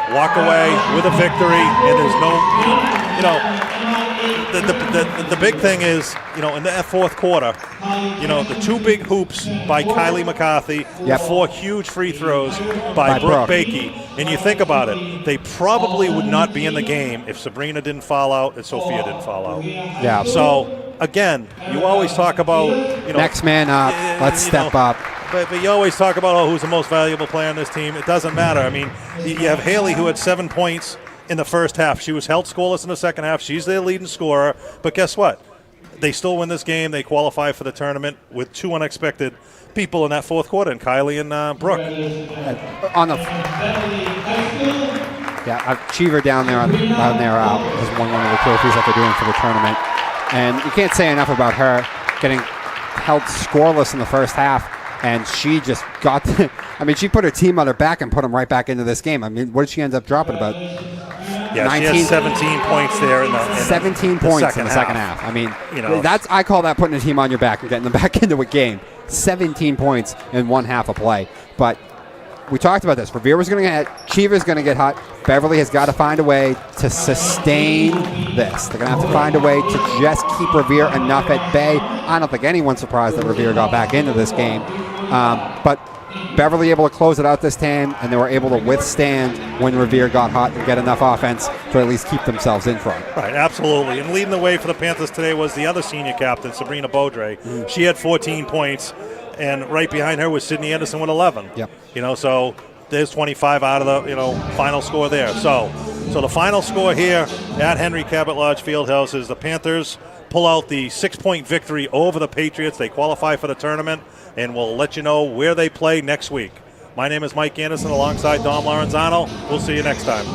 walk away with a victory, and there's no, the big thing is, in that fourth quarter, the 2 big hoops by Kylie McCarthy, 4 huge free throws by Brooke Bakey. And you think about it, they probably would not be in the game if Sabrina didn't foul out and Sophia didn't foul out. Yeah. So, again, you always talk about, next man up, let's step up. But you always talk about, who's the most valuable player on this team. It doesn't matter. You have Haley, who had 7 points in the first half. She was held scoreless in the second half. She's their leading scorer. But guess what? They still win this game. They qualify for the tournament with 2 unexpected people in that fourth quarter, and Kylie and Brooke. Cheever down there has won one of the trophies that they're doing for the tournament. And you can't say enough about her getting held scoreless in the first half. And she just got she put her team on her back and put them right back into this game. What did she end up dropping? About 19? She had 17 points there in the 17 points in the second half. That's, I call that putting a team on your back and getting them back into a game. 17 points in one half of play. But we talked about this. Revere was going to get Cheever's going to get hot. Beverly has got to find a way to sustain this. They're going to have to find a way to just keep Revere enough at bay. I don't think anyone's surprised that Revere got back into this game. But Beverly able to close it out this time, and they were able to withstand when Revere got hot and get enough offense to at least keep themselves in front. Right, absolutely. And leading the way for the Panthers today was the other senior captain, Sabrina Beaudre. She had 14 points, and right behind her was Sydney Anderson with 11. Yep. So there's 25 out of the final score there. So the final score here at Henry Cabot Lodge Fieldhouse is the Panthers pull out the 6-point victory over the Patriots. They qualify for the tournament, and we'll let you know where they play next week. My name is Mike Anderson alongside Dom Lorenzano. We'll see you next time.